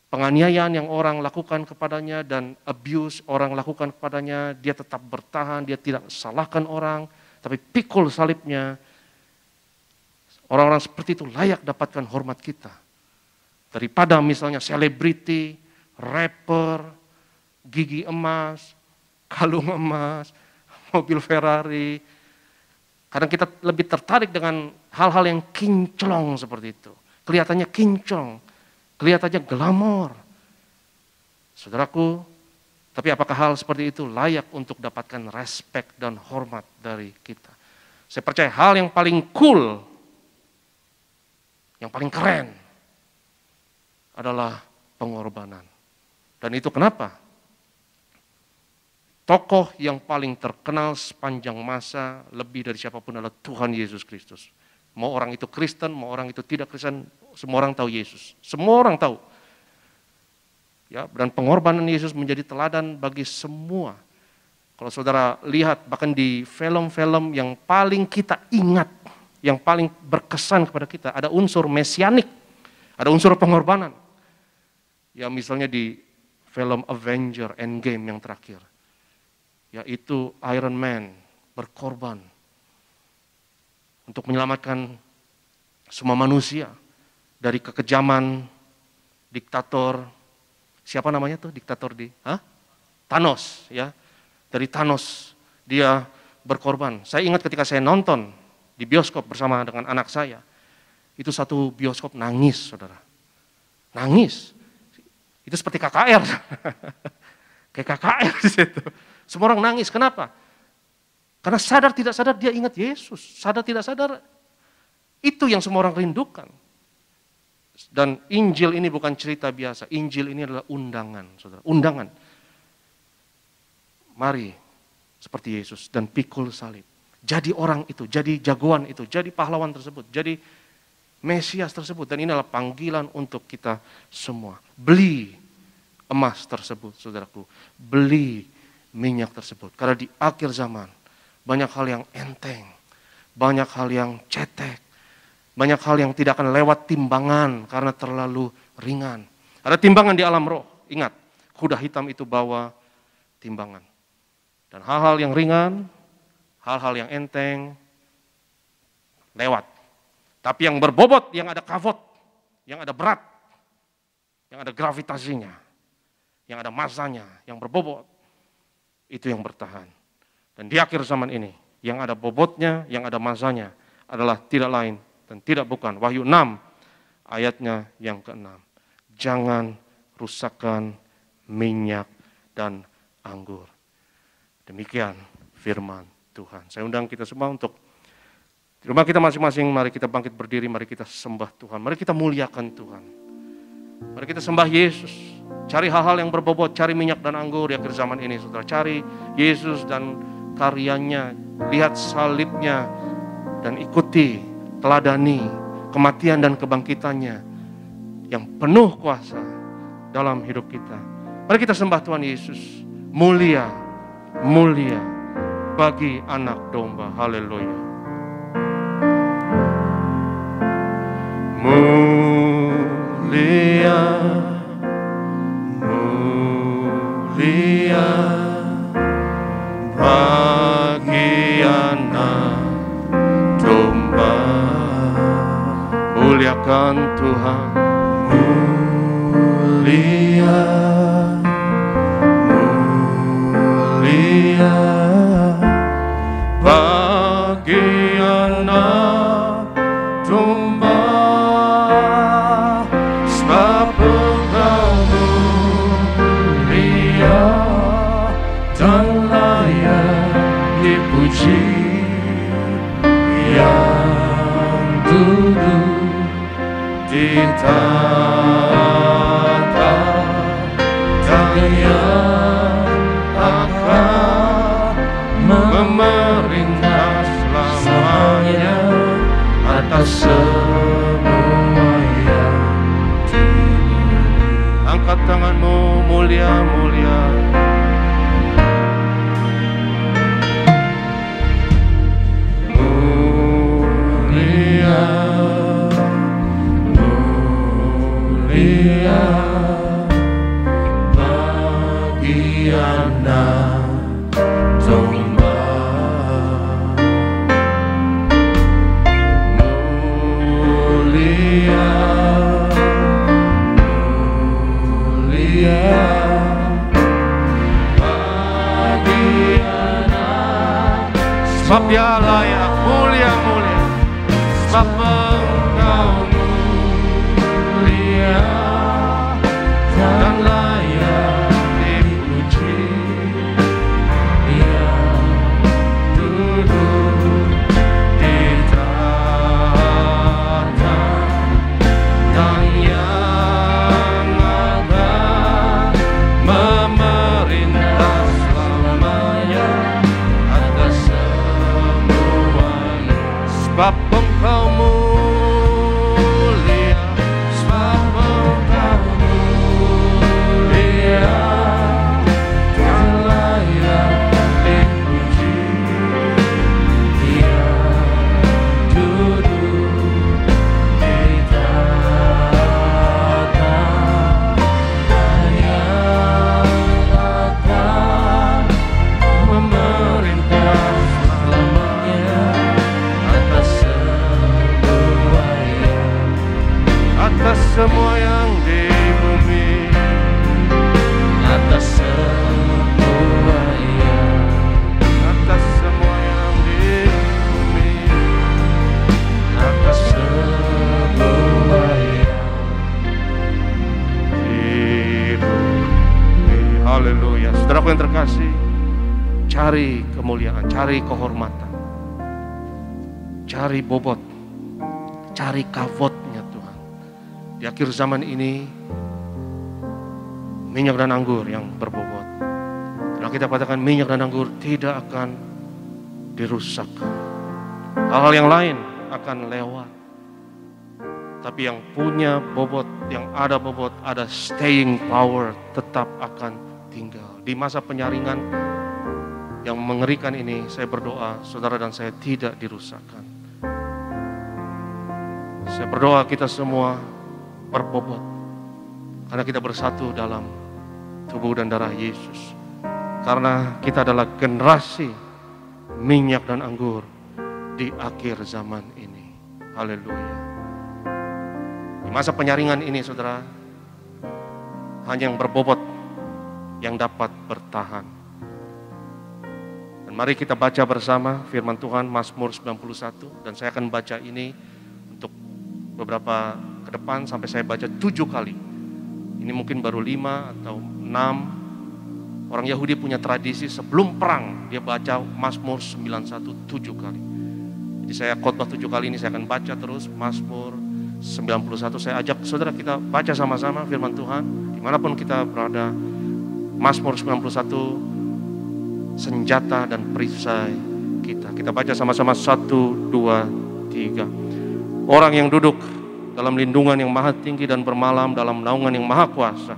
penganiayaan yang orang lakukan kepadanya dan abuse orang lakukan kepadanya, dia tetap bertahan, dia tidak salahkan orang, tapi pikul salibnya. Orang-orang seperti itu layak dapatkan hormat kita. Daripada misalnya selebriti, rapper, gigi emas, kalung emas, mobil Ferrari. Kadang kita lebih tertarik dengan hal-hal yang kinclong seperti itu. Kelihatannya kinclong, kelihatannya glamor. Saudaraku, tapi apakah hal seperti itu layak untuk dapatkan respek dan hormat dari kita? Saya percaya hal yang paling cool, yang paling keren adalah pengorbanan. Dan itu kenapa? tokoh yang paling terkenal sepanjang masa lebih dari siapapun adalah Tuhan Yesus Kristus. Mau orang itu Kristen, mau orang itu tidak Kristen, semua orang tahu Yesus. Semua orang tahu. Ya, dan pengorbanan Yesus menjadi teladan bagi semua. Kalau saudara lihat bahkan di film-film yang paling kita ingat, yang paling berkesan kepada kita, ada unsur mesianik, ada unsur pengorbanan. Ya misalnya di film Avenger Endgame yang terakhir, yaitu Iron Man berkorban untuk menyelamatkan semua manusia dari kekejaman diktator, siapa namanya tuh diktator Thanos, ya. Dari Thanos dia berkorban. Saya ingat ketika saya nonton di bioskop bersama dengan anak saya, itu satu bioskop nangis, saudara. Nangis. Itu seperti KKR. Kayak KKR di situ. Semua orang nangis. Kenapa? Karena sadar tidak sadar dia ingat Yesus. Sadar tidak sadar itu yang semua orang rindukan. Dan Injil ini bukan cerita biasa. Injil ini adalah undangan, saudara. Undangan. Mari seperti Yesus dan pikul salib. Jadi orang itu, jadi jagoan itu, jadi pahlawan tersebut, jadi Mesias tersebut. Dan ini adalah panggilan untuk kita semua. Beli emas tersebut, saudaraku. Beli minyak tersebut. Karena di akhir zaman, banyak hal yang enteng. Banyak hal yang cetek. Banyak hal yang tidak akan lewat timbangan karena terlalu ringan. Ada timbangan di alam roh. Ingat, kuda hitam itu bawa timbangan. Dan hal-hal yang ringan, hal-hal yang enteng, lewat. Tapi yang berbobot, yang ada kavot, yang ada berat, yang ada gravitasinya, yang ada masanya, yang berbobot, itu yang bertahan. Dan di akhir zaman ini, yang ada bobotnya, yang ada masanya, adalah tidak lain dan tidak bukan. Wahyu 6, ayatnya yang ke-6. Jangan rusakkan minyak dan anggur. Demikian firman Tuhan. Saya undang kita semua untuk di rumah kita masing-masing, mari kita bangkit berdiri, mari kita sembah Tuhan, mari kita muliakan Tuhan. Mari kita sembah Yesus. Cari hal-hal yang berbobot, cari minyak dan anggur di akhir zaman ini, saudara. Cari Yesus dan karyanya, lihat salibnya, dan ikuti, teladani kematian dan kebangkitannya yang penuh kuasa dalam hidup kita. Mari kita sembah Tuhan Yesus. Mulia, mulia bagi anak domba. Haleluya. Mulia, mulia bagi anak domba. Muliakan Tuhan. Mulia, mulia bagi anak domba. Sebab Engkau mulia dan layak dipuji, yang duduk di tahta dan yang akan memerintah selamanya atas semua yang di bumi. Angkat tanganmu, mulia-mulia. Mulia, mulia bagi anak domba. Mulia, mulia bagi anak. Sebab Dia layak, mulia-mulia. Sebab Engkau mulia dan layak dipuji, yang duduk di tahta dan yang akan memerintah selamanya sebab Engkau mulia, sebab Engkau mulia, dan layak dipuji. Dia duduk di tata dan yang akan memerintah selamanya atas semua yang di bumi, atas semua yang, atas semua yang di bumi, atas semua yang di bumi. Haleluya. Saudaraku yang terkasih, cari kemuliaan, cari kehormatan, cari bobot, cari kavotnya Tuhan. Di akhir zaman ini, minyak dan anggur yang berbobot. Kalau kita katakan minyak dan anggur tidak akan dirusak. Hal-hal yang lain akan lewat. Tapi yang punya bobot, yang ada bobot, ada staying power, tetap akan tinggal. Di masa penyaringan yang mengerikan ini, saya berdoa saudara dan saya tidak dirusakkan. Saya berdoa kita semua berbobot, karena kita bersatu dalam tubuh dan darah Yesus. Karena kita adalah generasi minyak dan anggur di akhir zaman ini. Haleluya. Di masa penyaringan ini saudara, hanya yang berbobot yang dapat bertahan. Dan mari kita baca bersama firman Tuhan Mazmur 91, dan saya akan baca ini untuk beberapa ke depan sampai saya baca 7 kali. Ini mungkin baru 5 atau 6. Orang Yahudi punya tradisi sebelum perang dia baca Mazmur 91 7 kali. Jadi saya khotbah 7 kali ini, saya akan baca terus Mazmur 91. Saya ajak saudara kita baca sama-sama firman Tuhan dimanapun kita berada. Mazmur 91 senjata dan perisai kita. Kita baca sama-sama 1, 2, 3. Orang yang duduk dalam lindungan yang maha tinggi dan bermalam dalam naungan yang maha kuasa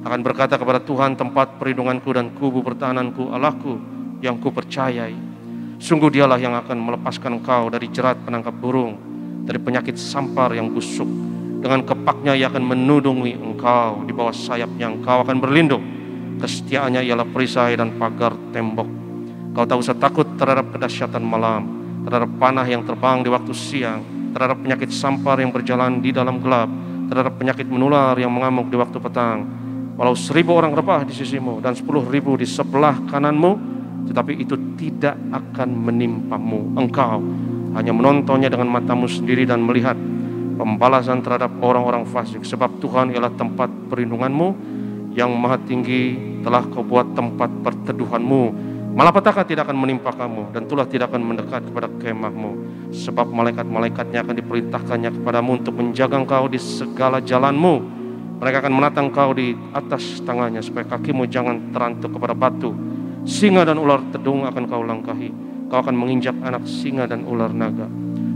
akan berkata kepada Tuhan, tempat perlindunganku dan kubu pertahananku, Allahku yang ku percayai. Sungguh dialah yang akan melepaskan engkau dari jerat penangkap burung, dari penyakit sampar yang busuk. Dengan kepaknya ia akan menudungi engkau, di bawah sayapnya engkau akan berlindung. Kesetiaannya ialah perisai dan pagar tembok. Kau tak usah takut terhadap kedahsyatan malam, terhadap panah yang terbang di waktu siang, terhadap penyakit sampar yang berjalan di dalam gelap, terhadap penyakit menular yang mengamuk di waktu petang. Walau 1000 orang rebah di sisimu dan 10.000 di sebelah kananmu, tetapi itu tidak akan menimpamu. Engkau hanya menontonnya dengan matamu sendiri dan melihat pembalasan terhadap orang-orang fasik. Sebab Tuhan ialah tempat perlindunganmu, yang maha tinggi telah kau buat tempat perteduhanmu. Malapetaka tidak akan menimpa kamu, dan tulah tidak akan mendekat kepada kemahmu. Sebab malaikat-malaikatnya akan diperintahkannya kepadamu untuk menjaga engkau di segala jalanmu. Mereka akan menatang kau di atas tangannya, supaya kakimu jangan terantuk kepada batu. Singa dan ular tedung akan kau langkahi. Kau akan menginjak anak singa dan ular naga.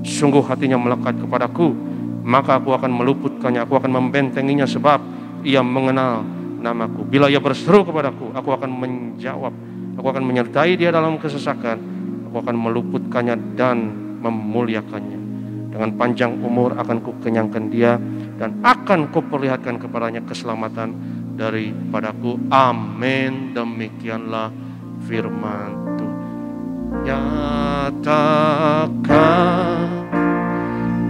Sungguh hatinya melekat kepadaku, maka aku akan meluputkannya. Aku akan membentenginya, sebab ia mengenal namaku. Bila ia berseru kepadaku, aku akan menjawab. Aku akan menyertai dia dalam kesesakan. Aku akan meluputkannya dan memuliakannya. Dengan panjang umur akan kukenyangkan dia, dan akan kuperlihatkan kepadanya keselamatan daripadaku. Amin. Demikianlah firman Tuhan. Nyatakan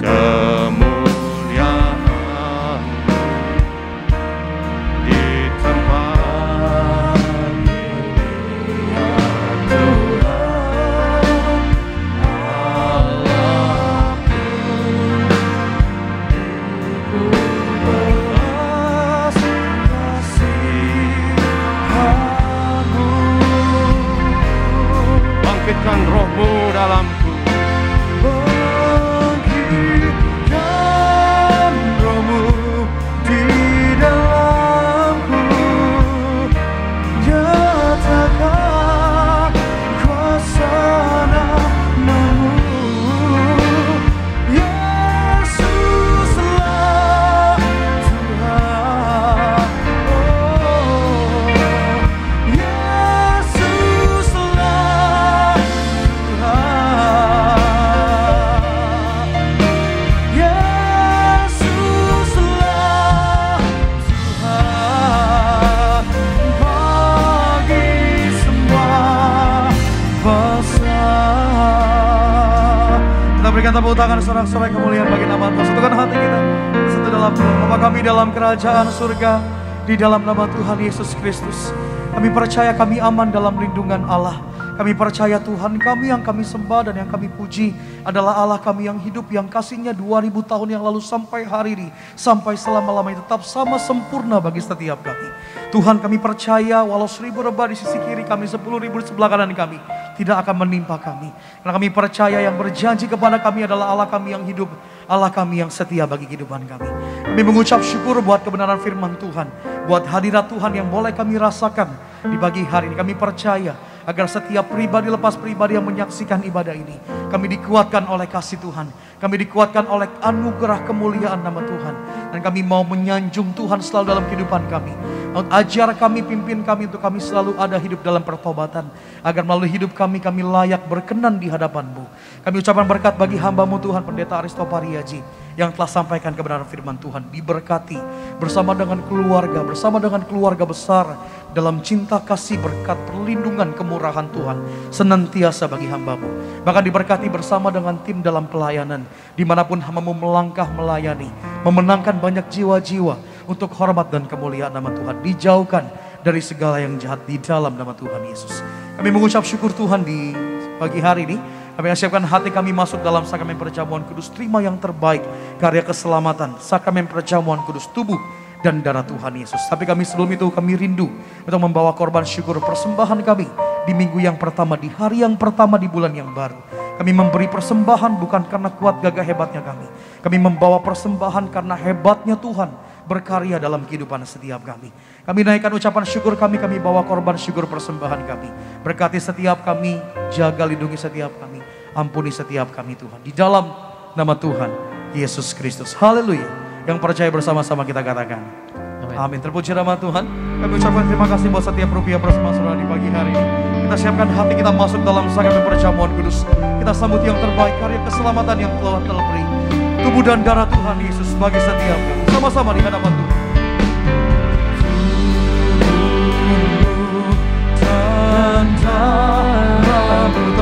kemuliaan di tempat bangkitkan rohmu dalamku, tangan sorak-sorai kemuliaan bagi nama Tuhan. Satukan hati kita satu dalam Tuhan. Bapa kami dalam kerajaan surga, di dalam nama Tuhan Yesus Kristus, kami percaya kami aman dalam lindungan Allah. Kami percaya Tuhan kami yang kami sembah dan yang kami puji adalah Allah kami yang hidup, yang kasih-Nya 2000 tahun yang lalu sampai hari ini, sampai selama-lamanya tetap sama sempurna bagi setiap kami. Tuhan, kami percaya walau 1000 rebah di sisi kiri kami, 10.000 di sebelah kanan kami, tidak akan menimpa kami. Karena kami percaya yang berjanji kepada kami adalah Allah kami yang hidup, Allah kami yang setia bagi kehidupan kami. Kami mengucap syukur buat kebenaran firman Tuhan, buat hadirat Tuhan yang boleh kami rasakan di pagi hari ini. Kami percaya agar setiap pribadi lepas pribadi yang menyaksikan ibadah ini, kami dikuatkan oleh kasih Tuhan, kami dikuatkan oleh anugerah kemuliaan nama Tuhan, dan kami mau menyanjung Tuhan selalu dalam kehidupan kami. Ajar kami, pimpin kami untuk kami selalu ada hidup dalam pertobatan, agar melalui hidup kami, kami layak berkenan di hadapan-Mu. Kami ucapkan berkat bagi hamba-Mu Tuhan, Pendeta Aristo Pariaji, yang telah sampaikan kebenaran firman Tuhan. Diberkati bersama dengan keluarga besar, dalam cinta kasih, berkat, perlindungan, kemurahan Tuhan senantiasa bagi hamba-Mu. Bahkan diberkati bersama dengan tim dalam pelayanan, dimanapun hamba-Mu melangkah melayani, memenangkan banyak jiwa-jiwa untuk hormat dan kemuliaan nama Tuhan. Dijauhkan dari segala yang jahat di dalam nama Tuhan Yesus. Kami mengucap syukur Tuhan di pagi hari ini. Kami siapkan hati kami masuk dalam sakramen perjamuan kudus. Terima yang terbaik, karya keselamatan, sakramen perjamuan kudus, tubuh dan darah Tuhan Yesus. Tapi kami sebelum itu kami rindu untuk membawa korban syukur persembahan kami di minggu yang pertama, di hari yang pertama di bulan yang baru. Kami memberi persembahan bukan karena kuat gagah hebatnya kami. Kami membawa persembahan karena hebatnya Tuhan berkarya dalam kehidupan setiap kami. Kami naikkan ucapan syukur kami bawa korban syukur persembahan kami. Berkati setiap kami, jaga lindungi setiap kami, ampuni setiap kami Tuhan. Di dalam nama Tuhan Yesus Kristus. Haleluya. Yang percaya bersama-sama kita katakan amin. Terpuji nama Tuhan. Kami ucapkan terima kasih buat setiap rupiah bersama saudara di pagi hari ini. Kita siapkan hati kita masuk dalam sakramen perjamuan kudus. Kita sambut yang terbaik, karya keselamatan yang telah beri, tubuh dan darah Tuhan Yesus bagi setiap kami. Sama-sama di hadapan Tuhan.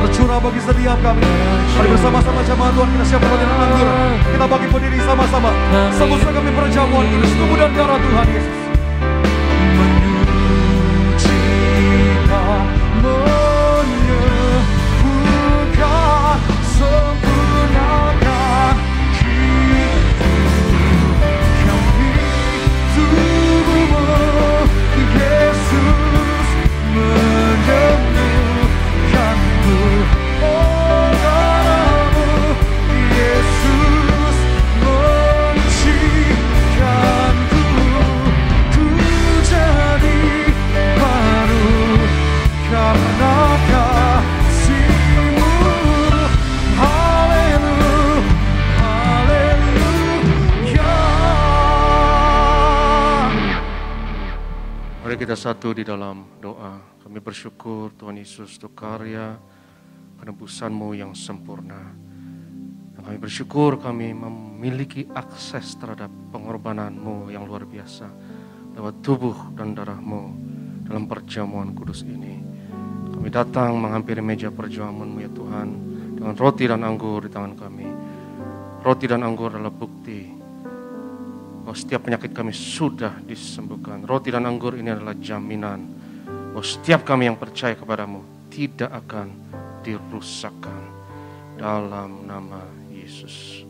Tercurah bagi setiap kami. Mari bersama-sama jemaat Tuhan kita siapkan dengan anggur. Kita bagi berdiri sama-sama. Sambut kami perjamuan kudus, tubuh dan darah Tuhan Yesus. Menyucikan, menyembuhkan, sempurnakan hidup kami, tubuh-Mu Yesus, menyembuhkan-Mu, oh darah-Mu Yesus, menyucikan-Ku, ku jadi baru karena kasih-Mu. Haleluya, haleluya. Mari kita satu di dalam doa. Kami bersyukur Tuhan Yesus untuk karya penebusan-Mu yang sempurna. Dan kami bersyukur kami memiliki akses terhadap pengorbanan-Mu yang luar biasa lewat tubuh dan darah-Mu dalam perjamuan kudus ini. Kami datang menghampiri meja perjamuan-Mu ya Tuhan, dengan roti dan anggur di tangan kami. Roti dan anggur adalah bukti bahwa setiap penyakit kami sudah disembuhkan. Roti dan anggur ini adalah jaminan bahwa setiap kami yang percaya kepadamu tidak akan dirusakkan. Dalam nama Yesus.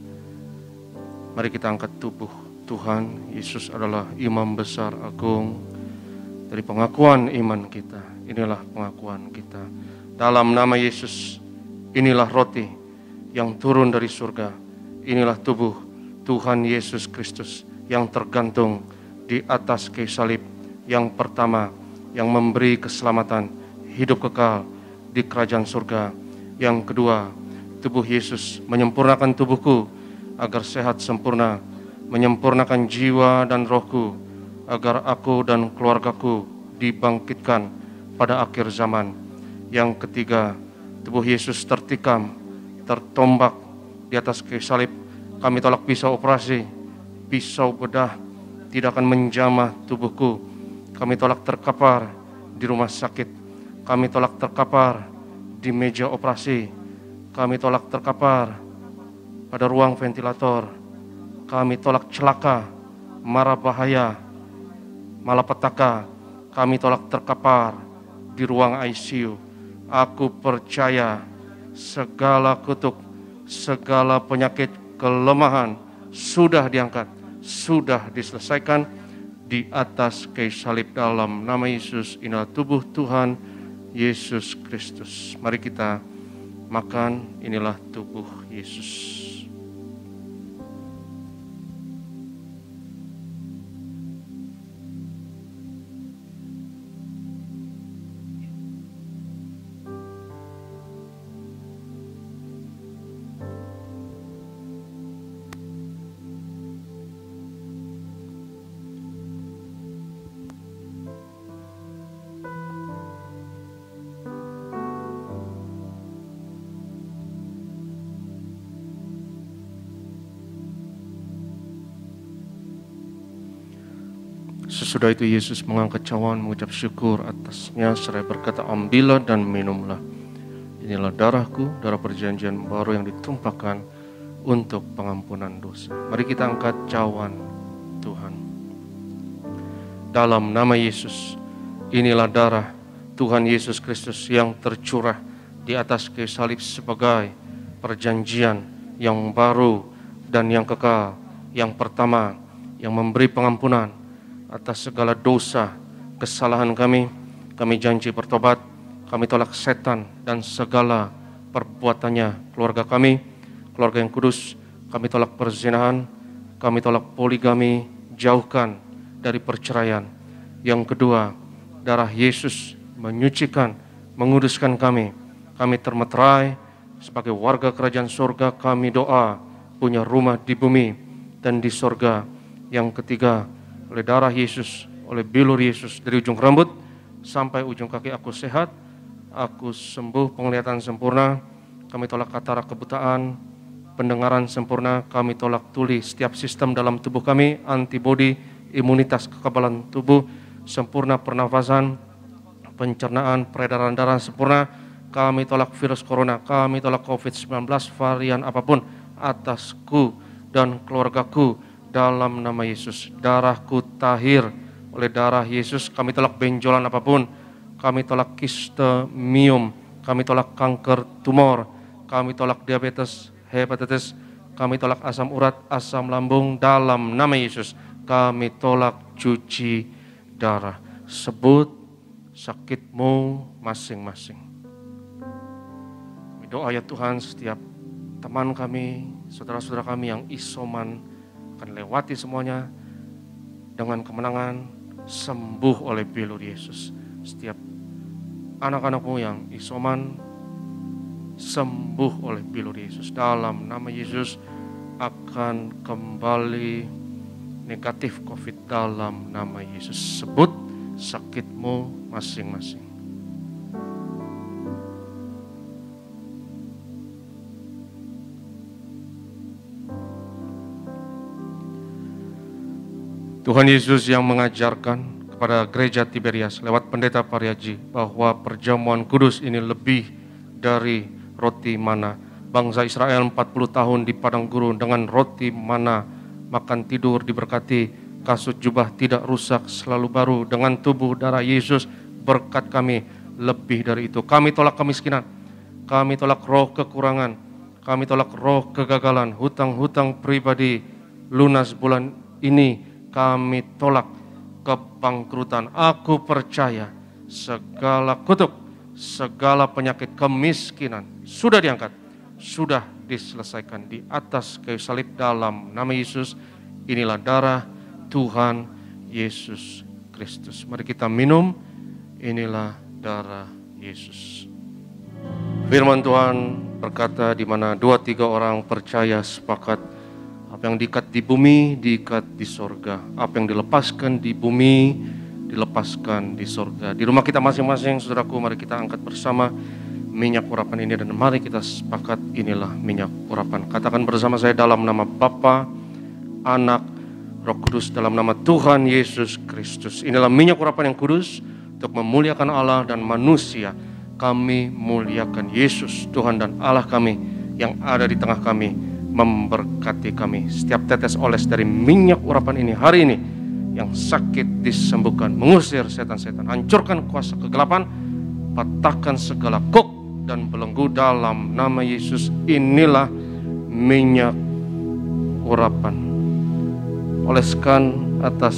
Mari kita angkat tubuh Tuhan. Yesus adalah imam besar agung. Dari pengakuan iman kita, inilah pengakuan kita. Dalam nama Yesus, inilah roti yang turun dari surga. Inilah tubuh Tuhan Yesus Kristus yang tergantung di atas kayu salib. Yang pertama, yang memberi keselamatan, hidup kekal di kerajaan surga. Yang kedua, tubuh Yesus menyempurnakan tubuhku agar sehat sempurna, menyempurnakan jiwa dan rohku agar aku dan keluargaku dibangkitkan pada akhir zaman. Yang ketiga, tubuh Yesus tertikam, tertombak di atas kayu salib. Kami tolak pisau operasi, pisau bedah tidak akan menjamah tubuhku. Kami tolak terkapar di rumah sakit. Kami tolak terkapar di meja operasi. Kami tolak terkapar pada ruang ventilator. Kami tolak celaka, mara bahaya, malapetaka. Kami tolak terkapar di ruang ICU. Aku percaya segala kutuk, segala penyakit, kelemahan sudah diangkat, sudah diselesaikan di atas kayu salib. Dalam nama Yesus, inilah tubuh Tuhan Yesus Kristus. Mari kita makan, inilah tubuh Yesus. Sesudah itu Yesus mengangkat cawan, mengucap syukur atasnya, seraya berkata, ambillah dan minumlah. Inilah darahku, darah perjanjian baru yang ditumpahkan untuk pengampunan dosa. Mari kita angkat cawan Tuhan. Dalam nama Yesus, inilah darah Tuhan Yesus Kristus yang tercurah di atas kayu salib sebagai perjanjian yang baru dan yang kekal, yang pertama, yang memberi pengampunan atas segala dosa, kesalahan kami. Kami janji bertobat, kami tolak setan dan segala perbuatannya. Keluarga kami, keluarga yang kudus, kami tolak perzinahan, kami tolak poligami, jauhkan dari perceraian. Yang kedua, darah Yesus menyucikan, menguduskan kami. Kami termeterai sebagai warga kerajaan surga. Kami doa punya rumah di bumi dan di surga. Yang ketiga, oleh darah Yesus, oleh bilur Yesus, dari ujung rambut sampai ujung kaki aku sehat, aku sembuh, penglihatan sempurna. Kami tolak katarak, kebutaan, pendengaran sempurna. Kami tolak tuli, setiap sistem dalam tubuh kami, antibodi, imunitas, kekebalan tubuh sempurna, pernafasan, pencernaan, peredaran darah sempurna. Kami tolak virus corona, kami tolak COVID-19, varian apapun atasku dan keluargaku. Dalam nama Yesus, darahku tahir oleh darah Yesus. Kami tolak benjolan apapun, kami tolak kistemium, kami tolak kanker tumor, kami tolak diabetes, hepatitis, kami tolak asam urat, asam lambung. Dalam nama Yesus, kami tolak cuci darah. Sebut sakitmu masing-masing. Kami doa ya Tuhan, setiap teman kami, saudara-saudara kami yang isoman akan lewati semuanya dengan kemenangan, sembuh oleh bilur Yesus. Setiap anak-anakmu yang isoman, sembuh oleh bilur Yesus. Dalam nama Yesus akan kembali negatif COVID. Dalam nama Yesus, sebut sakitmu masing-masing. Tuhan Yesus yang mengajarkan kepada gereja Tiberias lewat pendeta Pariaji bahwa perjamuan kudus ini lebih dari roti mana. Bangsa Israel 40 tahun di padang gurun dengan roti mana, makan tidur diberkati, kasut jubah tidak rusak, selalu baru. Dengan tubuh darah Yesus berkat kami lebih dari itu. Kami tolak kemiskinan, kami tolak roh kekurangan, kami tolak roh kegagalan, hutang-hutang pribadi lunas bulan ini. Kami tolak kebangkrutan. Aku percaya segala kutuk, segala penyakit, kemiskinan sudah diangkat, sudah diselesaikan di atas kayu salib. Dalam nama Yesus, inilah darah Tuhan Yesus Kristus. Mari kita minum, inilah darah Yesus. Firman Tuhan berkata, di mana 2-3 orang percaya sepakat, apa yang diikat di bumi, diikat di sorga. Apa yang dilepaskan di bumi, dilepaskan di sorga. Di rumah kita masing-masing, saudaraku, mari kita angkat bersama minyak urapan ini. Dan mari kita sepakat, inilah minyak urapan. Katakan bersama saya, dalam nama Bapa, Anak, Roh Kudus, dalam nama Tuhan Yesus Kristus. Inilah minyak urapan yang kudus untuk memuliakan Allah dan manusia. Kami muliakan Yesus, Tuhan dan Allah kami yang ada di tengah kami. memberkati kami. Setiap tetes oles dari minyak urapan ini hari ini, yang sakit disembuhkan, mengusir setan-setan, hancurkan kuasa kegelapan, patahkan segala kok dan belenggu dalam nama Yesus. Inilah minyak urapan. Oleskan atas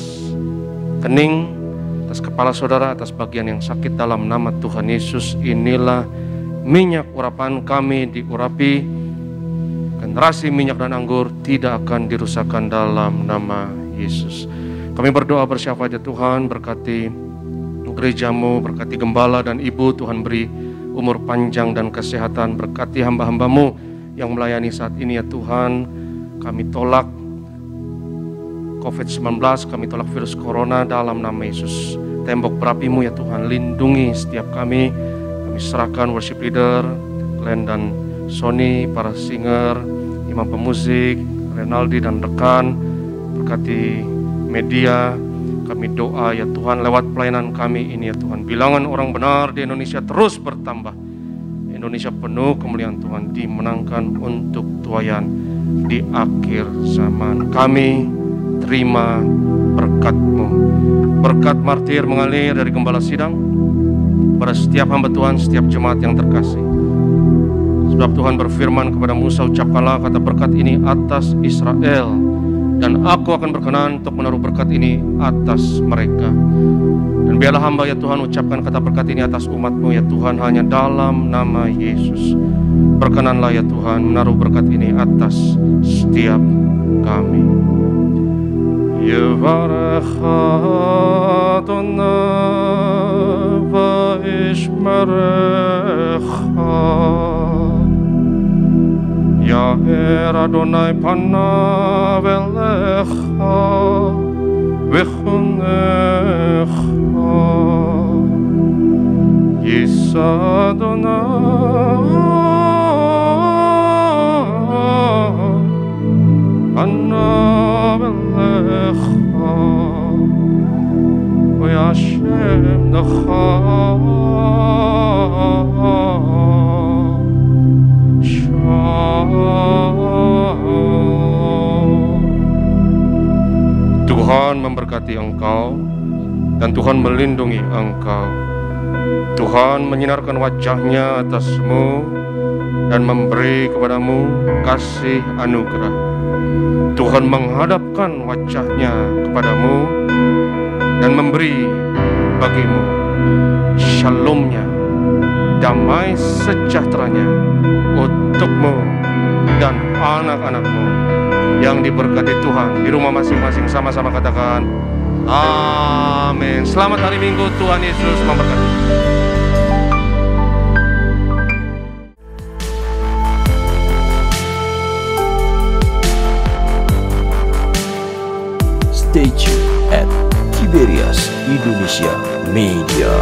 kening, atas kepala saudara, atas bagian yang sakit dalam nama Tuhan Yesus. Inilah minyak urapan, kami diurapi. Generasi minyak dan anggur tidak akan dirusakkan dalam nama Yesus. Kami berdoa bersyafaat ya Tuhan, berkati gerejamu, berkati gembala dan ibu, Tuhan beri umur panjang dan kesehatan, berkati hamba-hambamu yang melayani saat ini ya Tuhan. Kami tolak COVID-19, kami tolak virus corona dalam nama Yesus. Tembok berapimu ya Tuhan, lindungi setiap kami. Kami serahkan worship leader Glenn dan Sony, para singer, imam pemusik, Renaldi dan rekan, berkati media. Kami doa ya Tuhan lewat pelayanan kami ini ya Tuhan, bilangan orang benar di Indonesia terus bertambah. Indonesia penuh kemuliaan Tuhan, dimenangkan untuk tuayan di akhir zaman. Kami terima berkat-Mu. Berkat martir mengalir dari gembala sidang pada setiap hamba Tuhan, setiap jemaat yang terkasih. Sebab Tuhan berfirman kepada Musa, ucapkanlah kata berkat ini atas Israel, dan aku akan berkenan untuk menaruh berkat ini atas mereka. Dan biarlah hamba ya Tuhan ucapkan kata berkat ini atas umat-Mu ya Tuhan, hanya dalam nama Yesus. Berkenanlah ya Tuhan menaruh berkat ini atas setiap kami. Yevarecha Adonai va'ishmerecha, Ya'er Adonai panav elecha v'chonecha, Yisa Adonai panav elecha v'yashem lecha Tuhan memberkati engkau dan Tuhan melindungi engkau. Tuhan menyinarkan wajah-Nya atasmu dan memberi kepadamu kasih anugerah. Tuhan menghadapkan wajah-Nya kepadamu dan memberi bagimu shalom-Nya, damai sejahtera-Nya untukmu dan anak-anakmu yang diberkati Tuhan. Di rumah masing-masing sama-sama katakan amin. Selamat hari Minggu, Tuhan Yesus memberkati. Stay tuned at Tiberias Indonesia Media.